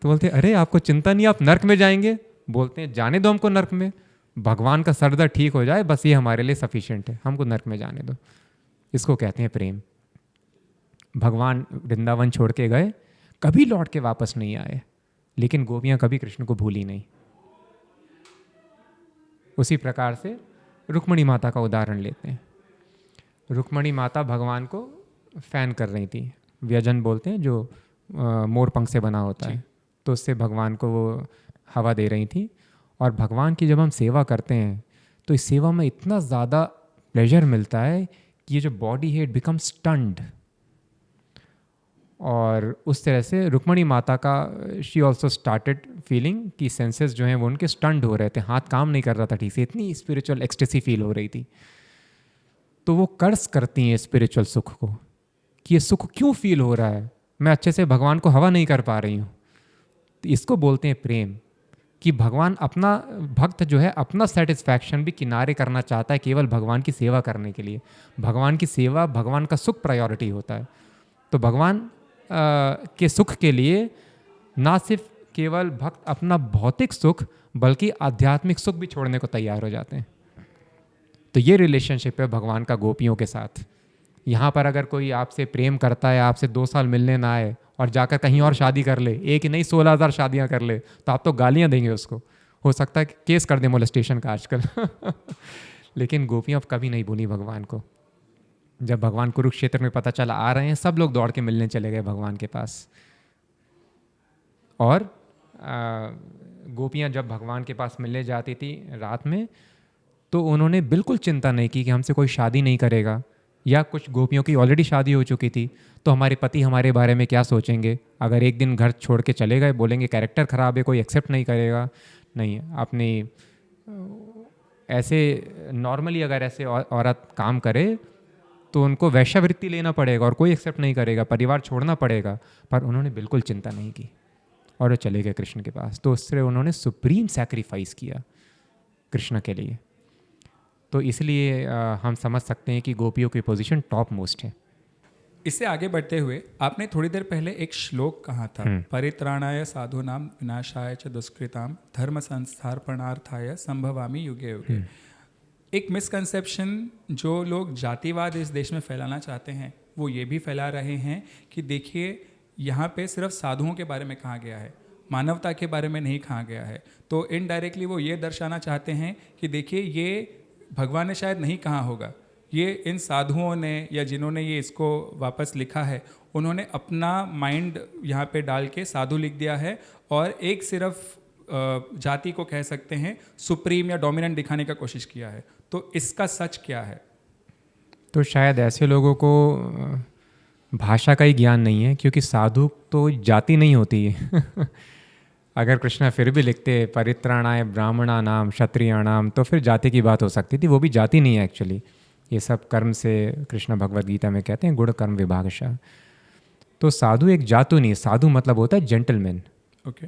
तो बोलते अरे आपको चिंता नहीं, आप नर्क में जाएंगे। बोलते हैं जाने दो हमको नर्क में, भगवान का सर दर्द ठीक हो जाए बस, ये हमारे लिए सफिशिएंट है, हमको नर्क में जाने दो। इसको कहते हैं प्रेम। भगवान वृंदावन छोड़ के गए, कभी लौट के वापस नहीं आए, लेकिन गोपियाँ कभी कृष्ण को भूली नहीं। उसी प्रकार से रुक्मणी माता का उदाहरण लेते हैं। रुक्मणी माता भगवान को फैन कर रही थी, व्यजन बोलते हैं जो मोर पंख से बना होता है, तो उससे भगवान को वो हवा दे रही थी। और भगवान की जब हम सेवा करते हैं तो इस सेवा में इतना ज़्यादा प्लेजर मिलता है कि ये जो बॉडी है इट बिकम स्टन्ड। और उस तरह से रुक्मणी माता का शी ऑल्सो स्टार्टेड फीलिंग कि सेंसेस जो हैं वो उनके स्टंड हो रहे थे, हाथ काम नहीं कर रहा था ठीक से, इतनी स्पिरिचुअल एक्सटेसी फील हो रही थी। तो वो कर्स करती हैं स्पिरिचुअल सुख को कि ये सुख क्यों फील हो रहा है, मैं अच्छे से भगवान को हवा नहीं कर पा रही हूँ। तो इसको बोलते हैं प्रेम, कि भगवान अपना भक्त जो है अपना सेटिस्फैक्शन भी किनारे करना चाहता है केवल भगवान की सेवा करने के लिए। भगवान की सेवा, भगवान का सुख प्रायोरिटी होता है। तो भगवान के सुख के लिए ना सिर्फ केवल भक्त अपना भौतिक सुख बल्कि आध्यात्मिक सुख भी छोड़ने को तैयार हो जाते हैं। तो ये रिलेशनशिप है भगवान का गोपियों के साथ। यहाँ पर अगर कोई आपसे प्रेम करता है, आपसे 2 साल मिलने ना आए और जाकर कहीं और शादी कर ले, एक ही नहीं 16,000 शादियाँ कर ले, तो आप तो गालियाँ देंगे उसको, हो सकता है कि केस कर दे मोलेस्टेशन का आजकल। लेकिन गोपियाँ कभी नहीं भूली भगवान को। जब भगवान कुरुक्षेत्र में पता चला आ रहे हैं, सब लोग दौड़ के मिलने चले गए भगवान के पास। और गोपियाँ जब भगवान के पास मिलने जाती थी रात में, तो उन्होंने बिल्कुल चिंता नहीं की कि हमसे कोई शादी नहीं करेगा, या कुछ गोपियों की ऑलरेडी शादी हो चुकी थी तो हमारे पति हमारे बारे में क्या सोचेंगे, अगर एक दिन घर छोड़ के चले गए बोलेंगे कैरेक्टर ख़राब है, कोई एक्सेप्ट नहीं करेगा। नहीं, अपनी ऐसे नॉर्मली अगर ऐसे औरत काम करे तो उनको वैश्यावृत्ति लेना पड़ेगा और कोई एक्सेप्ट नहीं करेगा, परिवार छोड़ना पड़ेगा। पर उन्होंने बिल्कुल चिंता नहीं की और वो चले गए कृष्ण के पास। तो उससे उन्होंने सुप्रीम सैक्रिफाइस किया कृष्ण के लिए। तो इसलिए हम समझ सकते हैं कि गोपियों की पोजीशन टॉप मोस्ट है। इससे आगे बढ़ते हुए आपने थोड़ी देर पहले एक श्लोक कहा था, परित्राणाय साधूनाम विनाशाय च दुष्कृताम धर्म संस्थापनार्थाय संभवामि युगे युगे। एक मिसकंसेप्शन जो लोग जातिवाद इस देश में फैलाना चाहते हैं वो ये भी फैला रहे हैं कि देखिए यहाँ पे सिर्फ साधुओं के बारे में कहा गया है, मानवता के बारे में नहीं कहा गया है। तो इनडायरेक्टली वो ये दर्शाना चाहते हैं कि देखिए ये भगवान ने शायद नहीं कहा होगा, ये इन साधुओं ने या जिन्होंने ये इसको वापस लिखा है उन्होंने अपना माइंड यहाँ पे डाल के साधु लिख दिया है और एक सिर्फ जाति को कह सकते हैं सुप्रीम या डोमिनेंट दिखाने का कोशिश किया है। तो इसका सच क्या है? तो शायद ऐसे लोगों को भाषा का ही ज्ञान नहीं है, क्योंकि साधु तो जाति नहीं होती है। अगर कृष्णा फिर भी लिखते परित्राणाय ब्राह्मणानाम क्षत्रियाणाम तो फिर जाति की बात हो सकती थी। वो भी जाति नहीं है एक्चुअली, ये सब कर्म से कृष्ण भगवद गीता में कहते हैं गुण कर्म विभागशः। तो साधु एक जातु नहीं है, साधु मतलब होता है जेंटलमैन। ओके।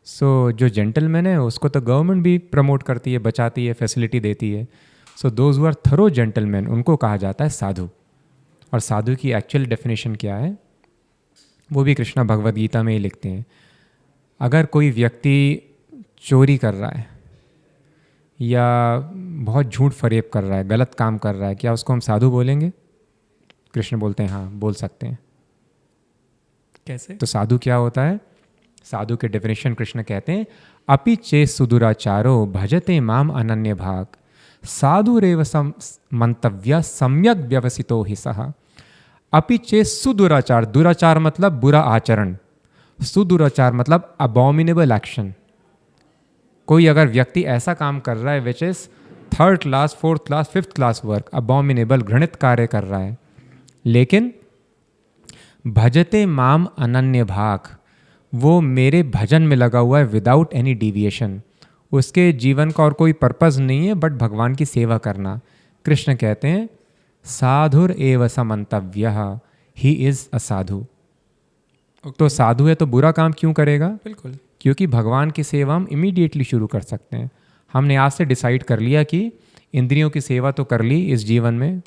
सो जो जेंटलमैन है उसको तो गवर्नमेंट भी प्रमोट करती है, बचाती है, फैसिलिटी देती है। So those who are thorough gentleman उनको कहा जाता है साधु। और साधु की एक्चुअल डेफिनेशन क्या है वो भी कृष्णा भगवद गीता में ही लिखते हैं। अगर कोई व्यक्ति चोरी कर रहा है या बहुत झूठ फरेब कर रहा है, गलत काम कर रहा है, क्या उसको हम साधु बोलेंगे? कृष्ण बोलते हैं हाँ, बोल सकते हैं। कैसे? तो साधु क्या होता है? साधु के डेफिनेशन कृष्ण कहते हैं अपि चे सुदुराचारो भजते माम अनन्य भाग साधुरेव मंतव्य सम्यक व्यवसितो हि सः। अपि चे सुदुराचार, दुराचार मतलब बुरा आचरण, सुदुराचार मतलब अबॉमिनेबल एक्शन। कोई अगर व्यक्ति ऐसा काम कर रहा है which is 3rd class 4th class 5th class work, abominable घृणित कार्य कर रहा है, लेकिन भजते माम अनन्य भाग, वो मेरे भजन में लगा हुआ है विदाउट एनी डिविएशन, उसके जीवन का और कोई पर्पस नहीं है बट भगवान की सेवा करना। कृष्ण कहते हैं साधुर एव समंतव्यः, ही इज अ साधु। तो साधु है तो बुरा काम क्यों करेगा? बिल्कुल, क्योंकि भगवान की सेवा हम इमीडिएटली शुरू कर सकते हैं। हमने आज से डिसाइड कर लिया कि इंद्रियों की सेवा तो कर ली इस जीवन में,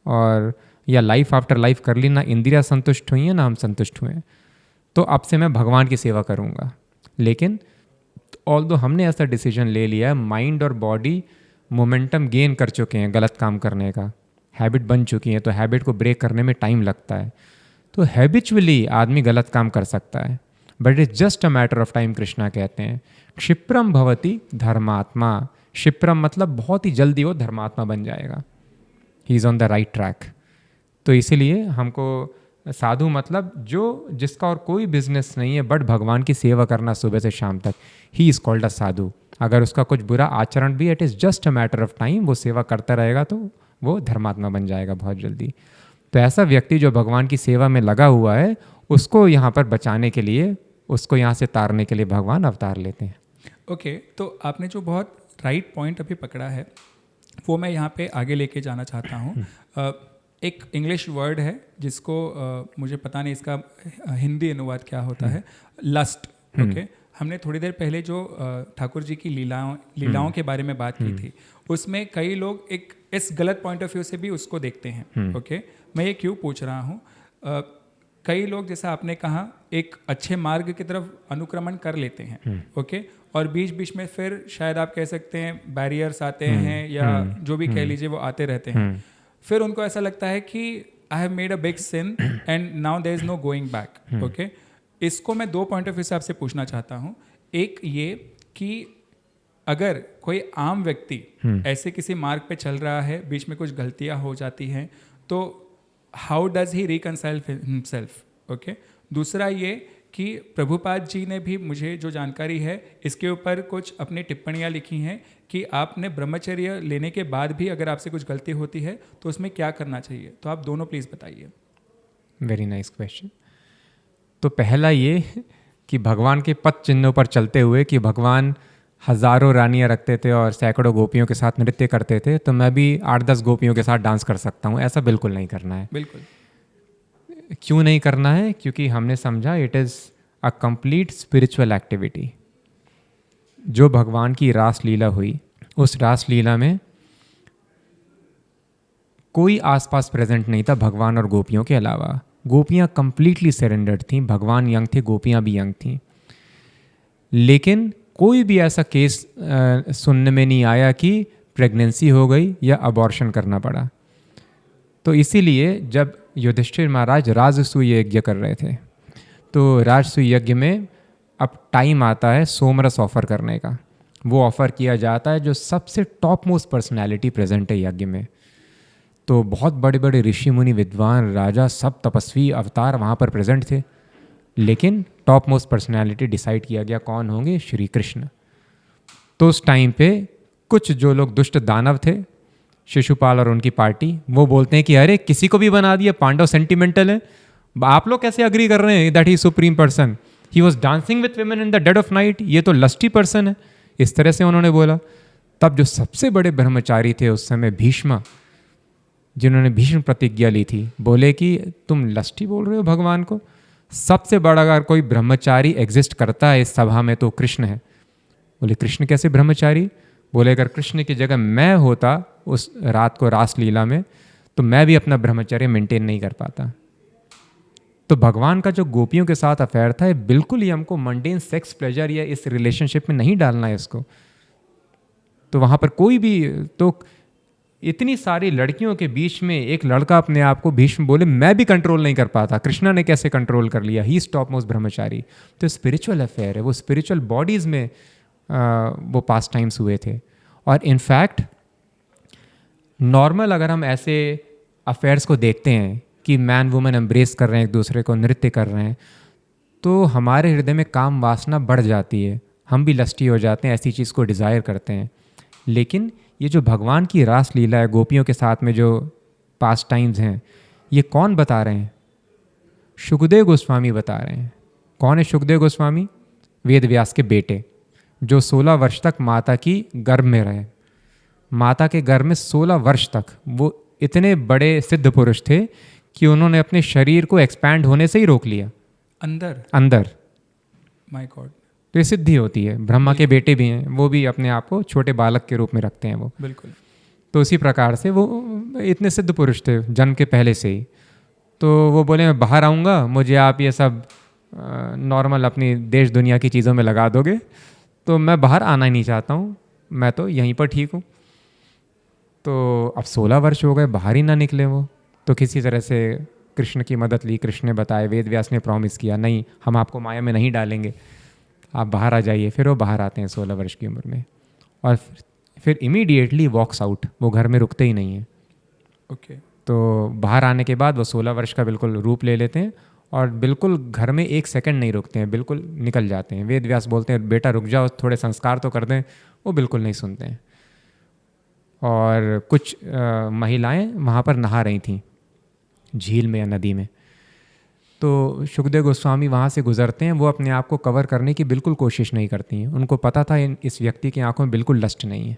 और या लाइफ आफ्टर लाइफ कर ली, ना इंद्रियां संतुष्ट हुई हैं ना हम संतुष्ट हुए हैं, तो अब से मैं भगवान की सेवा करूँगा। लेकिन ऑल्दो हमने ऐसा डिसीजन ले लिया है, माइंड और बॉडी मोमेंटम गेन कर चुके हैं गलत काम करने का, हैबिट बन चुकी है, तो हैबिट को ब्रेक करने में टाइम लगता है। तो हैबिचुअली आदमी गलत काम कर सकता है, but it's just a matter of time. Krishna कहते हैं क्षिप्रम भवति धर्मात्मा, क्षिप्रम मतलब बहुत ही जल्दी वो धर्मात्मा बन जाएगा, he is on the right track. तो इसीलिए हमको साधु मतलब जो जिसका और कोई बिजनेस नहीं है बट भगवान की सेवा करना सुबह से शाम तक, ही इज़ कॉल्ड अ साधु। अगर उसका कुछ बुरा आचरण भी, it is just a matter of time, वो सेवा करता रहेगा तो वो धर्मात्मा बन जाएगा बहुत जल्दी। तो ऐसा व्यक्ति जो भगवान की सेवा में लगा हुआ है, उसको यहाँ पर बचाने के लिए, उसको यहाँ से तारने के लिए भगवान अवतार लेते हैं। ओके, तो आपने जो बहुत राइट पॉइंट अभी पकड़ा है वो मैं यहाँ पे आगे लेके जाना चाहता हूँ। एक इंग्लिश वर्ड है जिसको मुझे पता नहीं इसका हिंदी अनुवाद क्या होता है, लस्ट। ओके, हमने थोड़ी देर पहले जो ठाकुर जी की लीलाओं के बारे में बात की थी, उसमें कई लोग एक इस गलत पॉइंट ऑफ व्यू से भी उसको देखते हैं। ओके, मैं ये क्यों पूछ रहा हूँ, कई लोग जैसा आपने कहा एक अच्छे मार्ग की तरफ अनुक्रमण कर लेते हैं। ओके, और बीच बीच में फिर शायद आप कह सकते हैं बैरियर्स आते हैं या जो भी कह लीजिए वो आते रहते हैं। फिर उनको ऐसा लगता है कि I have made a big sin and now there is no going back. Okay, इसको मैं 2 पॉइंट ऑफ व्यू से आपसे पूछना चाहता हूँ। एक ये कि अगर कोई आम व्यक्ति ऐसे किसी मार्ग पे चल रहा है, बीच में कुछ गलतियाँ हो जाती हैं, तो how does he reconcile himself. Okay. दूसरा ये कि प्रभुपाद जी ने भी मुझे जो जानकारी है इसके ऊपर कुछ अपनी टिप्पणियाँ लिखी हैं कि आपने ब्रह्मचर्य लेने के बाद भी अगर आपसे कुछ गलती होती है तो उसमें क्या करना चाहिए. तो आप दोनों प्लीज़ बताइए. Very nice question. तो पहला ये कि भगवान के पद चिन्हों पर चलते हुए कि भगवान हजारों रानियां रखते थे और सैकड़ों गोपियों के साथ नृत्य करते थे, तो मैं भी 8-10 गोपियों के साथ डांस कर सकता हूँ, ऐसा बिल्कुल नहीं करना है. बिल्कुल. क्यों नहीं करना है? क्योंकि हमने समझा it is a complete spiritual activity. जो भगवान की रास लीला हुई, उस रास लीला में कोई आसपास प्रेजेंट नहीं था भगवान और गोपियों के अलावा. गोपियाँ कंप्लीटली सरेंडर्ड थीं, भगवान यंग थे, गोपियाँ भी यंग थीं. लेकिन कोई भी ऐसा केस सुनने में नहीं आया कि प्रेगनेंसी हो गई या अबॉर्शन करना पड़ा. तो इसीलिए जब युधिष्ठिर महाराज राजसूय यज्ञ कर रहे थे, तो राजसूय यज्ञ में अब टाइम आता है सोमरस ऑफर करने का. वो ऑफर किया जाता है जो सबसे टॉप मोस्ट पर्सनैलिटी प्रेजेंट है यज्ञ में. तो बहुत बड़े बड़े ऋषि मुनि, विद्वान, राजा, सब तपस्वी अवतार वहाँ पर प्रेजेंट थे. लेकिन टॉप मोस्ट पर्सनैलिटी डिसाइड किया गया कौन होंगे? श्री कृष्ण. तो उस टाइम पे कुछ जो लोग दुष्ट दानव थे, शिशुपाल और उनकी पार्टी, वो बोलते हैं कि अरे किसी को भी बना दिया, पांडव सेंटिमेंटल है, आप लोग कैसे अग्री कर रहे हैं that he supreme person, he was dancing with women in the dead of night, ये तो लस्टी पर्सन है. इस तरह से उन्होंने बोला. तब जो सबसे बड़े ब्रह्मचारी थे उस समय, भीष्म, जिन्होंने भीष्म प्रतिज्ञा ली थी, बोले कि तुम लस्टी बोल रहे हो भगवान को. सबसे बड़ा अगर कोई ब्रह्मचारी एग्जिस्ट करता है इस सभा में तो कृष्ण है. बोले कृष्ण कैसे ब्रह्मचारी? बोले अगर कृष्ण की जगह मैं होता उस रात को रास लीला में, तो मैं भी अपना ब्रह्मचर्य मेंटेन नहीं कर पाता. तो भगवान का जो गोपियों के साथ अफेयर था, बिल्कुल ही हमको मंडेन सेक्स प्लेजर या इस रिलेशनशिप में नहीं डालना है इसको. तो वहाँ पर कोई भी, तो इतनी सारी लड़कियों के बीच में एक लड़का अपने आप को, भीष्म बोले मैं भी कंट्रोल नहीं कर पाता, कृष्णा ने कैसे कंट्रोल कर लिया, ही इज टॉप मोस्ट ब्रह्मचारी. तो स्पिरिचुअल अफेयर है, वो स्पिरिचुअल बॉडीज़ में वो पास टाइम्स हुए थे. और इनफैक्ट नॉर्मल अगर हम ऐसे अफेयर्स को देखते हैं कि मैन वुमेन एम्ब्रेस कर रहे हैं, एक दूसरे को नृत्य कर रहे हैं, तो हमारे हृदय में काम वासना बढ़ जाती है, हम भी लस्टी हो जाते हैं, ऐसी चीज़ को डिज़ायर करते हैं. लेकिन ये जो भगवान की रास लीला है, गोपियों के साथ में जो पास टाइम्स हैं, ये कौन बता रहे हैं? शुकदेव गोस्वामी बता रहे हैं. कौन है शुकदेव गोस्वामी? वेद व्यास के बेटे, जो 16 वर्ष तक माता की गर्भ में रहे. माता के गर्भ में 16 वर्ष तक वो इतने बड़े सिद्ध पुरुष थे कि उन्होंने अपने शरीर को एक्सपैंड होने से ही रोक लिया अंदर. My God. तो ये सिद्धि होती है. ब्रह्मा के बेटे भी हैं, वो भी अपने आप को छोटे बालक के रूप में रखते हैं वो. बिल्कुल. तो उसी प्रकार से वो इतने सिद्ध पुरुष थे जन्म के पहले से ही. तो वो बोले मैं बाहर आऊँगा, मुझे आप ये सब नॉर्मल अपनी देश दुनिया की चीज़ों में लगा दोगे, तो मैं बाहर आना ही नहीं चाहता हूँ, मैं तो यहीं पर ठीक हूँ. तो अब 16 वर्ष हो गए, बाहर ही ना निकले वो. तो किसी तरह से कृष्ण की मदद ली. कृष्ण ने बताया, वेद व्यास ने प्रॉमिस किया, नहीं हम आपको माया में नहीं डालेंगे, आप बाहर आ जाइए. फिर वो बाहर आते हैं 16 वर्ष की उम्र में, और फिर इमीडिएटली वॉक्स आउट, वो घर में रुकते ही नहीं हैं. ओके. तो बाहर आने के बाद वो 16 वर्ष का बिल्कुल रूप ले लेते हैं और बिल्कुल घर में एक सेकंड नहीं रुकते हैं, बिल्कुल निकल जाते हैं. वेद व्यास बोलते हैं बेटा रुक जाओ, थोड़े संस्कार तो कर दें. वो बिल्कुल नहीं सुनते हैं. और कुछ महिलाएं वहाँ पर नहा रही थीं झील में या नदी में. तो शुकदेव गोस्वामी वहाँ से गुजरते हैं. वो अपने आप को कवर करने की बिल्कुल कोशिश नहीं करती हैं. उनको पता था इस व्यक्ति की आंखों में बिल्कुल लस्ट नहीं है,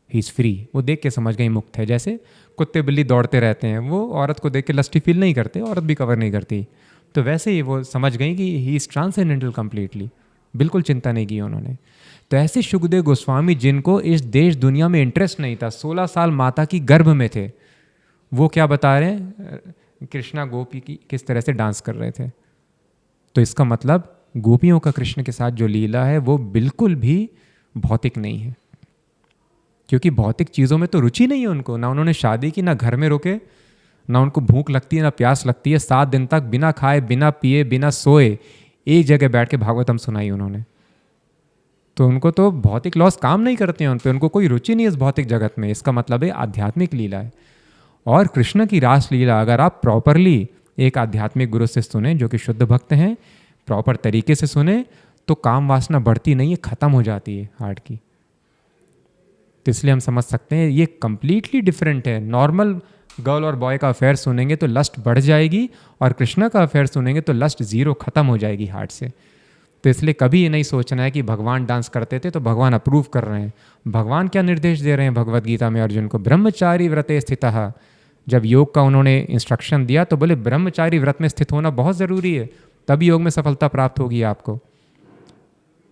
ही इज़ फ्री. वो देख के समझ गई मुक्त है. जैसे कुत्ते बिल्ली दौड़ते रहते हैं, वो औरत को देख के लस्टी फील नहीं करते, औरत भी कवर नहीं करती. तो वैसे ही वो समझ गई कि ही इज़ ट्रांसेंडेंटल कम्प्लीटली. बिल्कुल चिंता नहीं की उन्होंने. तो ऐसे शुकदेव गोस्वामी जिनको इस देश दुनिया में इंटरेस्ट नहीं था, 16 साल माता की गर्भ में थे, वो क्या बता रहे हैं? कृष्णा गोपी की किस तरह से डांस कर रहे थे. तो इसका मतलब गोपियों का कृष्ण के साथ जो लीला है वो बिल्कुल भी भौतिक नहीं है, क्योंकि भौतिक चीज़ों में तो रुचि नहीं है उनको. ना उन्होंने शादी की, ना घर में रुके, ना उनको भूख लगती है, ना प्यास लगती है. 7 दिन तक बिना खाए, बिना पिए, बिना सोए एक जगह बैठ के भागवतम सुनाई उन्होंने. तो उनको तो भौतिक लॉस काम नहीं करते हैं उन पर, उनको कोई रुचि नहीं है इस भौतिक जगत में. इसका मतलब है आध्यात्मिक लीला है. और कृष्ण की रासलीला अगर आप प्रॉपरली एक आध्यात्मिक गुरु से सुने जो कि शुद्ध भक्त हैं, प्रॉपर तरीके से सुने, तो काम वासना बढ़ती नहीं है, ख़त्म हो जाती है हार्ट की। तो इसलिए हम समझ सकते हैं ये कंप्लीटली डिफरेंट है। नॉर्मल गर्ल और बॉय का अफेयर सुनेंगे तो लस्ट बढ़ जाएगी, और कृष्णा का अफेयर सुनेंगे तो लस्ट जीरो ख़त्म हो जाएगी हार्ट से। तो इसलिए कभी ये नहीं सोचना है कि भगवान डांस करते थे तो भगवान अप्रूव कर रहे हैं। भगवान क्या निर्देश दे रहे हैं भगवद गीता में अर्जुन को? ब्रह्मचारी व्रते स्थितः। जब योग का उन्होंने इंस्ट्रक्शन दिया तो बोले ब्रह्मचारी व्रत में स्थित होना बहुत ज़रूरी है, तभी योग में सफलता प्राप्त होगी आपको।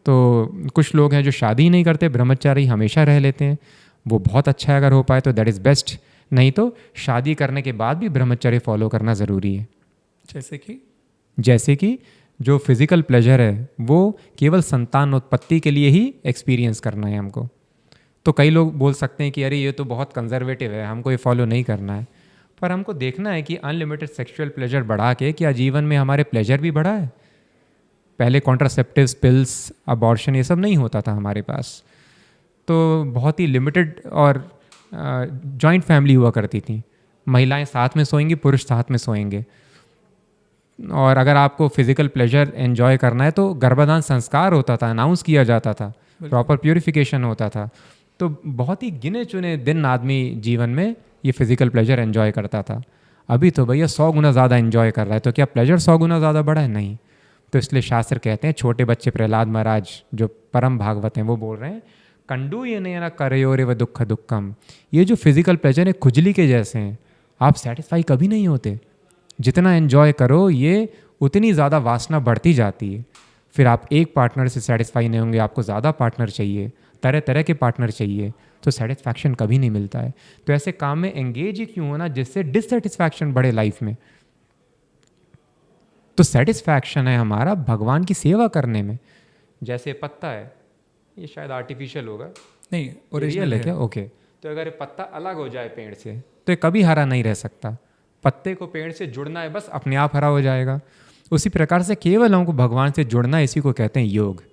तो कुछ लोग हैं जो शादी नहीं करते, ब्रह्मचारी हमेशा रह लेते हैं, वो बहुत अच्छा है अगर हो पाए तो दैट इज़ बेस्ट। नहीं तो शादी करने के बाद भी ब्रह्मचर्य फॉलो करना ज़रूरी है। जैसे कि जो फिज़िकल प्लेजर है वो केवल संतान उत्पत्ति के लिए ही एक्सपीरियंस करना है हमको। तो कई लोग बोल सकते हैं कि अरे ये तो बहुत कंजर्वेटिव है, हमको ये फॉलो नहीं करना है। पर हमको देखना है कि अनलिमिटेड सेक्सुअल प्लेजर बढ़ा के क्या जीवन में हमारे प्लेजर भी बढ़ा है? पहले कॉन्ट्रासेप्टिव्स, पिल्स, अबॉर्शन ये सब नहीं होता था हमारे पास, तो बहुत ही लिमिटेड और जॉइंट फैमिली हुआ करती थी। महिलाएं साथ में सोएंगी, पुरुष साथ में सोएंगे। और अगर आपको फिजिकल प्लेजर एंजॉय करना है तो गर्भाधान संस्कार होता था, अनाउंस किया जाता था, प्रॉपर प्योरिफिकेशन होता था। तो बहुत ही गिने चुने दिन आदमी जीवन में ये फिजिकल प्लेजर एंजॉय करता था। अभी तो भैया 100 गुना ज़्यादा एंजॉय कर रहा है, तो क्या प्लेजर 100 गुना ज़्यादा बढ़ा है? नहीं। तो इसलिए शास्त्र कहते हैं, छोटे बच्चे प्रहलाद महाराज जो परम भागवत हैं वो बोल रहे हैं, कंडू ये नहीं ना करयोरे व दुख दुखम। ये जो फिजिकल प्लेजर है खुजली के जैसे हैं, आप सेटिस्फाई कभी नहीं होते। जितना एंजॉय करो ये उतनी ज़्यादा वासना बढ़ती जाती है। फिर आप एक पार्टनर से सेटिस्फाई नहीं होंगे, आपको ज़्यादा पार्टनर चाहिए, तरह तरह के पार्टनर चाहिए, तो सेटिस्फैक्शन कभी नहीं मिलता है। तो ऐसे काम में एंगेज ही क्यों होना जिससे डिससेटिस्फैक्शन बढ़े लाइफ में? तो सेटिस्फैक्शन है हमारा भगवान की सेवा करने में। जैसे पत्ता है, ये शायद आर्टिफिशियल होगा, नहीं ओरिजिनल है क्या? ओके। तो अगर पत्ता अलग हो जाए पेड़ से तो ये कभी हरा नहीं रह सकता। पत्ते को पेड़ से जुड़ना है, बस अपने आप हरा हो जाएगा। उसी प्रकार से केवल हमको भगवान से जुड़ना है, इसी को कहते हैं योग।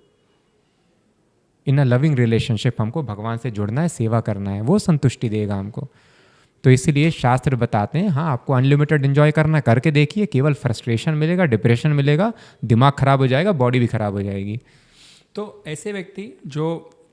इन अ लविंग रिलेशनशिप हमको भगवान से जुड़ना है, सेवा करना है, वो संतुष्टि देगा हमको। तो इसीलिए शास्त्र बताते हैं हाँ आपको अनलिमिटेड एंजॉय करना है, करके देखिए, केवल फ्रस्ट्रेशन मिलेगा, डिप्रेशन मिलेगा, दिमाग खराब हो जाएगा, बॉडी भी खराब हो जाएगी। तो ऐसे व्यक्ति जो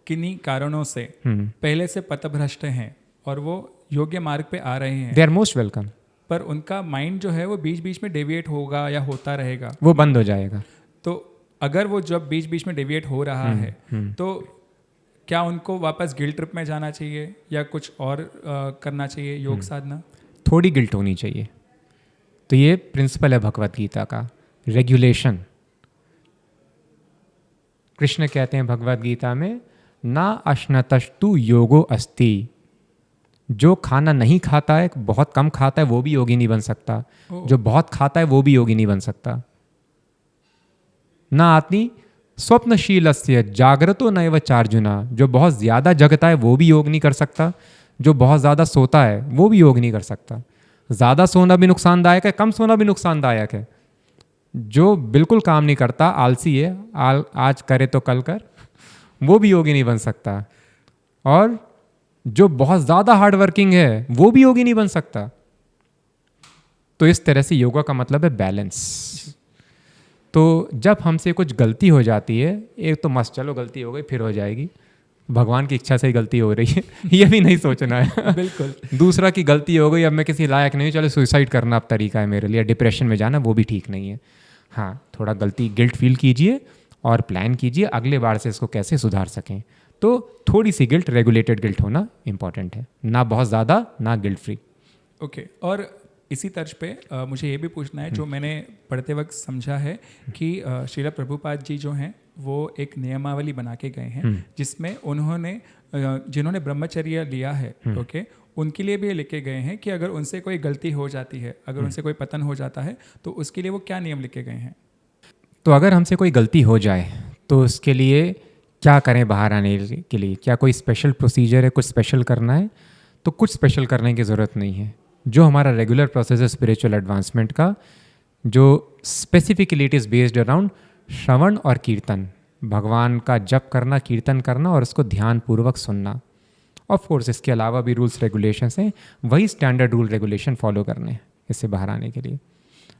किन्हीं कारणों से पहले से पथभ्रष्ट हैं और वो योग्य मार्ग पे आ रहे हैं, दे आर मोस्ट वेलकम, पर उनका माइंड जो है वो बीच बीच में डेविएट होगा या होता रहेगा, वो बंद हो जाएगा। तो अगर वो जब बीच बीच में डेविएट हो रहा है तो क्या उनको वापस गिल्ट ट्रिप में जाना चाहिए या कुछ और करना चाहिए योग साधना? थोड़ी गिल्ट होनी चाहिए। तो ये प्रिंसिपल है भगवद गीता का, रेगुलेशन। कृष्ण कहते हैं भगवद गीता में, ना अश्नतस्तु योगो अस्ति। जो खाना नहीं खाता है, बहुत कम खाता है, वो भी योगी नहीं बन सकता। जो बहुत खाता है वो भी योगी नहीं बन सकता। ना आत्मी स्वप्नशीलस्य जागृतो नैव चार्जुना। जो बहुत ज़्यादा जगता है वो भी योग नहीं कर सकता। जो बहुत ज़्यादा सोता है वो भी योग नहीं कर सकता। ज़्यादा सोना भी नुकसानदायक है, कम सोना भी नुकसानदायक है। जो बिल्कुल काम नहीं करता, आलसी है, आज करे तो कल कर, वो भी योगी नहीं बन सकता। और जो बहुत ज़्यादा हार्ड वर्किंग है वो भी योगी नहीं बन सकता। तो इस तरह से योगा का मतलब है बैलेंस। तो जब हमसे कुछ गलती हो जाती है, एक तो मस्त चलो गलती हो गई, फिर हो जाएगी, भगवान की इच्छा से ही गलती हो रही है, ये भी नहीं सोचना है। बिल्कुल। दूसरा की गलती हो गई, अब मैं किसी लायक नहीं, चलो सुसाइड करना अब तरीका है मेरे लिए, डिप्रेशन में जाना वो भी ठीक नहीं है। हाँ, थोड़ा गलती गिल्ट फील कीजिए और प्लान कीजिए अगले बार से इसको कैसे सुधार सकें। तो थोड़ी सी गिल्ट, रेगुलेटेड गिल्ट होना इंपॉर्टेंट है, ना बहुत ज़्यादा ना गिल्ट फ्री। ओके। और इसी तर्ज पे मुझे ये भी पूछना है, जो मैंने पढ़ते वक्त समझा है कि श्रील प्रभुपाद जी जो हैं वो एक नियमावली बना के गए हैं जिसमें उन्होंने जिन्होंने ब्रह्मचर्य लिया है, ओके, उनके लिए भी ये लिखे गए हैं कि अगर उनसे कोई गलती हो जाती है, अगर उनसे कोई पतन हो जाता है तो उसके लिए वो क्या नियम लिखे गए हैं? तो अगर हमसे कोई गलती हो जाए तो उसके लिए क्या करें बाहर आने के लिए? क्या कोई स्पेशल प्रोसीजर है, कुछ स्पेशल करना है? तो कुछ स्पेशल करने की ज़रूरत नहीं है। जो हमारा रेगुलर प्रोसेस है स्पिरिचुअल एडवांसमेंट का, जो specifically it is based around श्रवण और कीर्तन, भगवान का जप करना, कीर्तन करना और उसको ध्यान पूर्वक सुनना, ऑफ कोर्स इसके अलावा भी रूल्स रेगुलेशंस हैं, वही स्टैंडर्ड रूल रेगुलेशन फॉलो करने हैं इससे बाहर आने के लिए।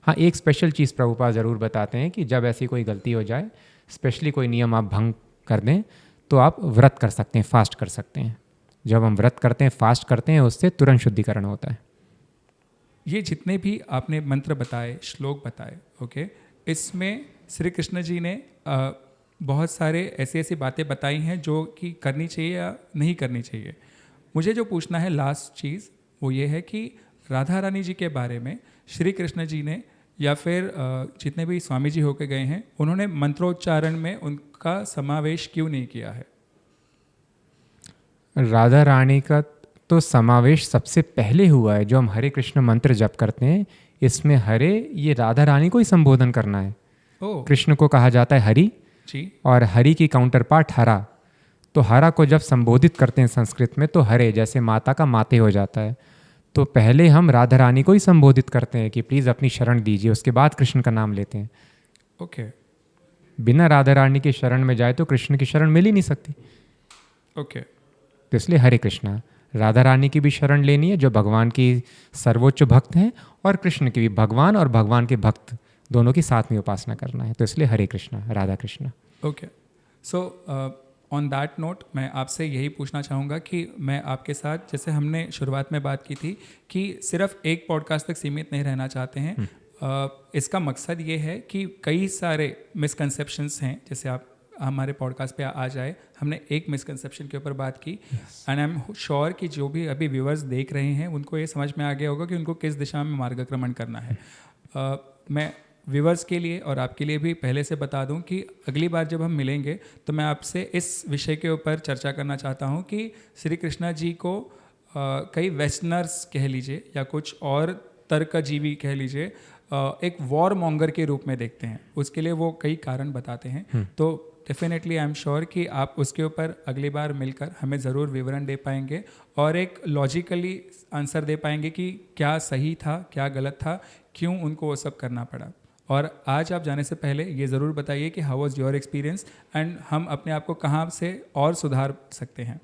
हाँ, एक स्पेशल चीज़ प्रभुपाद ज़रूर बताते हैं कि जब ऐसी कोई गलती हो जाए, स्पेशली कोई नियम आप भंग कर दें, तो आप व्रत कर सकते हैं, फास्ट कर सकते हैं। जब हम व्रत करते हैं, फास्ट करते हैं, उससे तुरंत शुद्धिकरण होता है। ये जितने भी आपने मंत्र बताए, श्लोक बताए, ओके, इसमें श्री कृष्ण जी ने बहुत सारे ऐसी ऐसी बातें बताई हैं जो कि करनी चाहिए या नहीं करनी चाहिए। मुझे जो पूछना है लास्ट चीज़ वो ये है कि राधा रानी जी के बारे में श्री कृष्ण जी ने या फिर जितने भी स्वामी जी होके गए हैं, उन्होंने मंत्रोच्चारण में उनका समावेश क्यों नहीं किया है? राधा रानी का तो समावेश सबसे पहले हुआ है। जो हम हरे कृष्ण मंत्र जप करते हैं, इसमें हरे ये राधा रानी को ही संबोधन करना है। कृष्ण को कहा जाता है हरि जी, और हरि की काउंटर पार्ट हरा। तो हरा को जब संबोधित करते हैं संस्कृत में, तो हरे जैसे माता का माते हो जाता है। तो पहले हम राधा रानी को ही संबोधित करते हैं कि प्लीज़ अपनी शरण दीजिए, उसके बाद कृष्ण का नाम लेते हैं। ओके बिना राधा रानी की शरण में जाए तो कृष्ण की शरण मिल ही नहीं सकती। ओके तो इसलिए हरे कृष्णा, राधा रानी की भी शरण लेनी है जो भगवान की सर्वोच्च भक्त हैं, और कृष्ण की भी, भगवान और भगवान के भक्त दोनों की साथ में उपासना करना है। तो इसलिए Hare Krishna, Radha Krishna. Okay, so on that note मैं आपसे यही पूछना चाहूँगा कि मैं आपके साथ, जैसे हमने शुरुआत में बात की थी कि सिर्फ एक पॉडकास्ट तक सीमित नहीं रहना चाहते हैं। इसका मकसद ये है कि कई सारे मिसकंसेप्शंस हैं, जैसे आप हमारे पॉडकास्ट पे आ जाए। हमने एक मिसकंसेप्शन के ऊपर बात की, एंड आई एम श्योर कि जो भी अभी व्यूअर्स देख रहे हैं उनको ये समझ में आ गया होगा कि उनको किस दिशा में मार्गक्रमण करना है। मैं व्यूअर्स के लिए और आपके लिए भी पहले से बता दूं कि अगली बार जब हम मिलेंगे तो मैं आपसे इस विषय के ऊपर चर्चा करना चाहता हूं कि श्री कृष्णा जी को कई वेस्टर्नर्स कह लीजिए या कुछ और तर्कजीवी कह लीजिए एक वॉर मॉन्गर के रूप में देखते हैं। उसके लिए वो कई कारण बताते हैं। तो डेफिनेटली आई एम श्योर कि आप उसके ऊपर अगली बार मिलकर हमें ज़रूर विवरण दे पाएंगे और एक लॉजिकली आंसर दे पाएंगे कि क्या सही था, क्या गलत था, क्यों उनको वो सब करना पड़ा। और आज आप जाने से पहले ये ज़रूर बताइए कि how was your experience and हम अपने आप को कहाँ से और सुधार सकते हैं।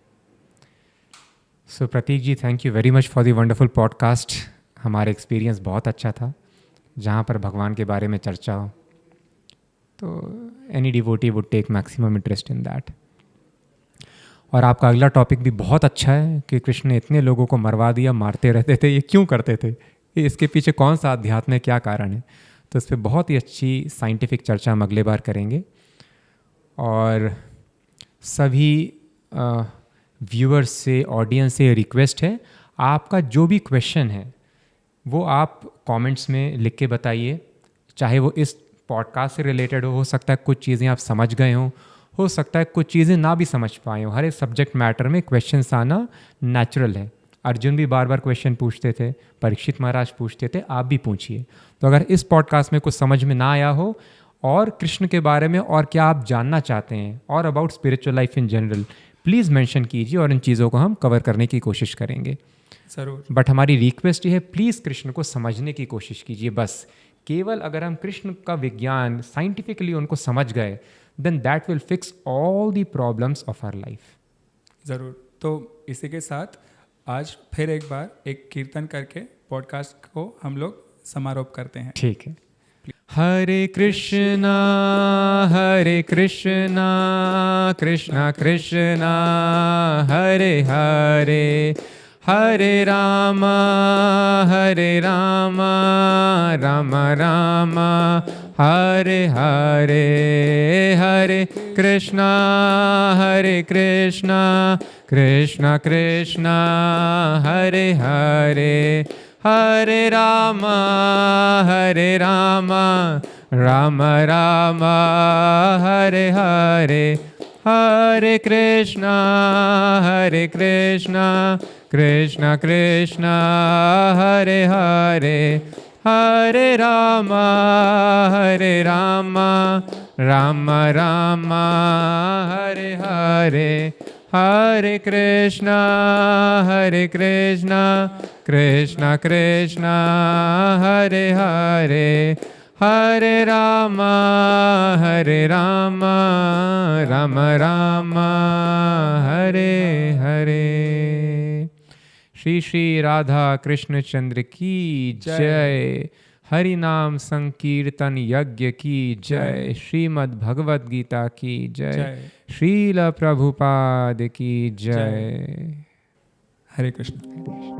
So Prateek ji, thank you very much for the wonderful podcast. हमारा एक्सपीरियंस बहुत अच्छा था, जहाँ पर भगवान के बारे में चर्चा हो तो any devotee would take maximum interest in that. और आपका अगला टॉपिक भी बहुत अच्छा है कि कृष्ण ने इतने लोगों को मरवा दिया, मारते रहते थे, ये क्यों करते थे, इसके पीछे कौन सा अध्यात्म है, क्या कारण है। तो इस पर बहुत ही अच्छी साइंटिफिक चर्चा हम अगले बार करेंगे। और सभी व्यूअर्स से, ऑडियंस से रिक्वेस्ट है, आपका जो भी क्वेश्चन है वो आप कमेंट्स में लिख के बताइए। चाहे वो इस पॉडकास्ट से रिलेटेड हो सकता है कुछ चीज़ें आप समझ गए हो सकता है कुछ चीज़ें ना भी समझ पाए हो। हर एक सब्जेक्ट मैटर में क्वेश्चंस आना नेचुरल है। अर्जुन भी बार बार क्वेश्चन पूछते थे, परीक्षित महाराज पूछते थे, आप भी पूछिए। तो अगर इस पॉडकास्ट में कुछ समझ में ना आया हो और कृष्ण के बारे में और क्या आप जानना चाहते हैं और about spiritual life in general, please mention कीजिए और इन चीज़ों को हम कवर करने की कोशिश करेंगे ज़रूर। बट हमारी रिक्वेस्ट ये है, प्लीज़ कृष्ण को समझने की कोशिश कीजिए। बस केवल अगर हम कृष्ण का विज्ञान साइंटिफिकली उनको समझ गए, then that will fix all the problems of our life. ज़रूर। तो इसी के साथ आज फिर एक बार एक कीर्तन करके पॉडकास्ट को हम लोग समारोप करते हैं। ठीक है। हरे कृष्णा कृष्णा कृष्णा हरे हरे, हरे राम राम राम हरे हरे, हरे कृष्णा कृष्णा कृष्णा हरे हरे, हरे राम राम राम हरे हरे, हरे कृष्णा कृष्णा कृष्णा हरे हरे, हरे राम राम राम हरे हरे, हरे कृष्णा कृष्णा कृष्णा हरे हरे, हरे राम राम राम हरे हरे। श्री श्री राधा कृष्ण चंद्र की जय। हरि नाम संकीर्तन यज्ञ की जय। श्रीमद् भगवद गीता की जय। श्रील प्रभुपाद की जय। हरे कृष्ण।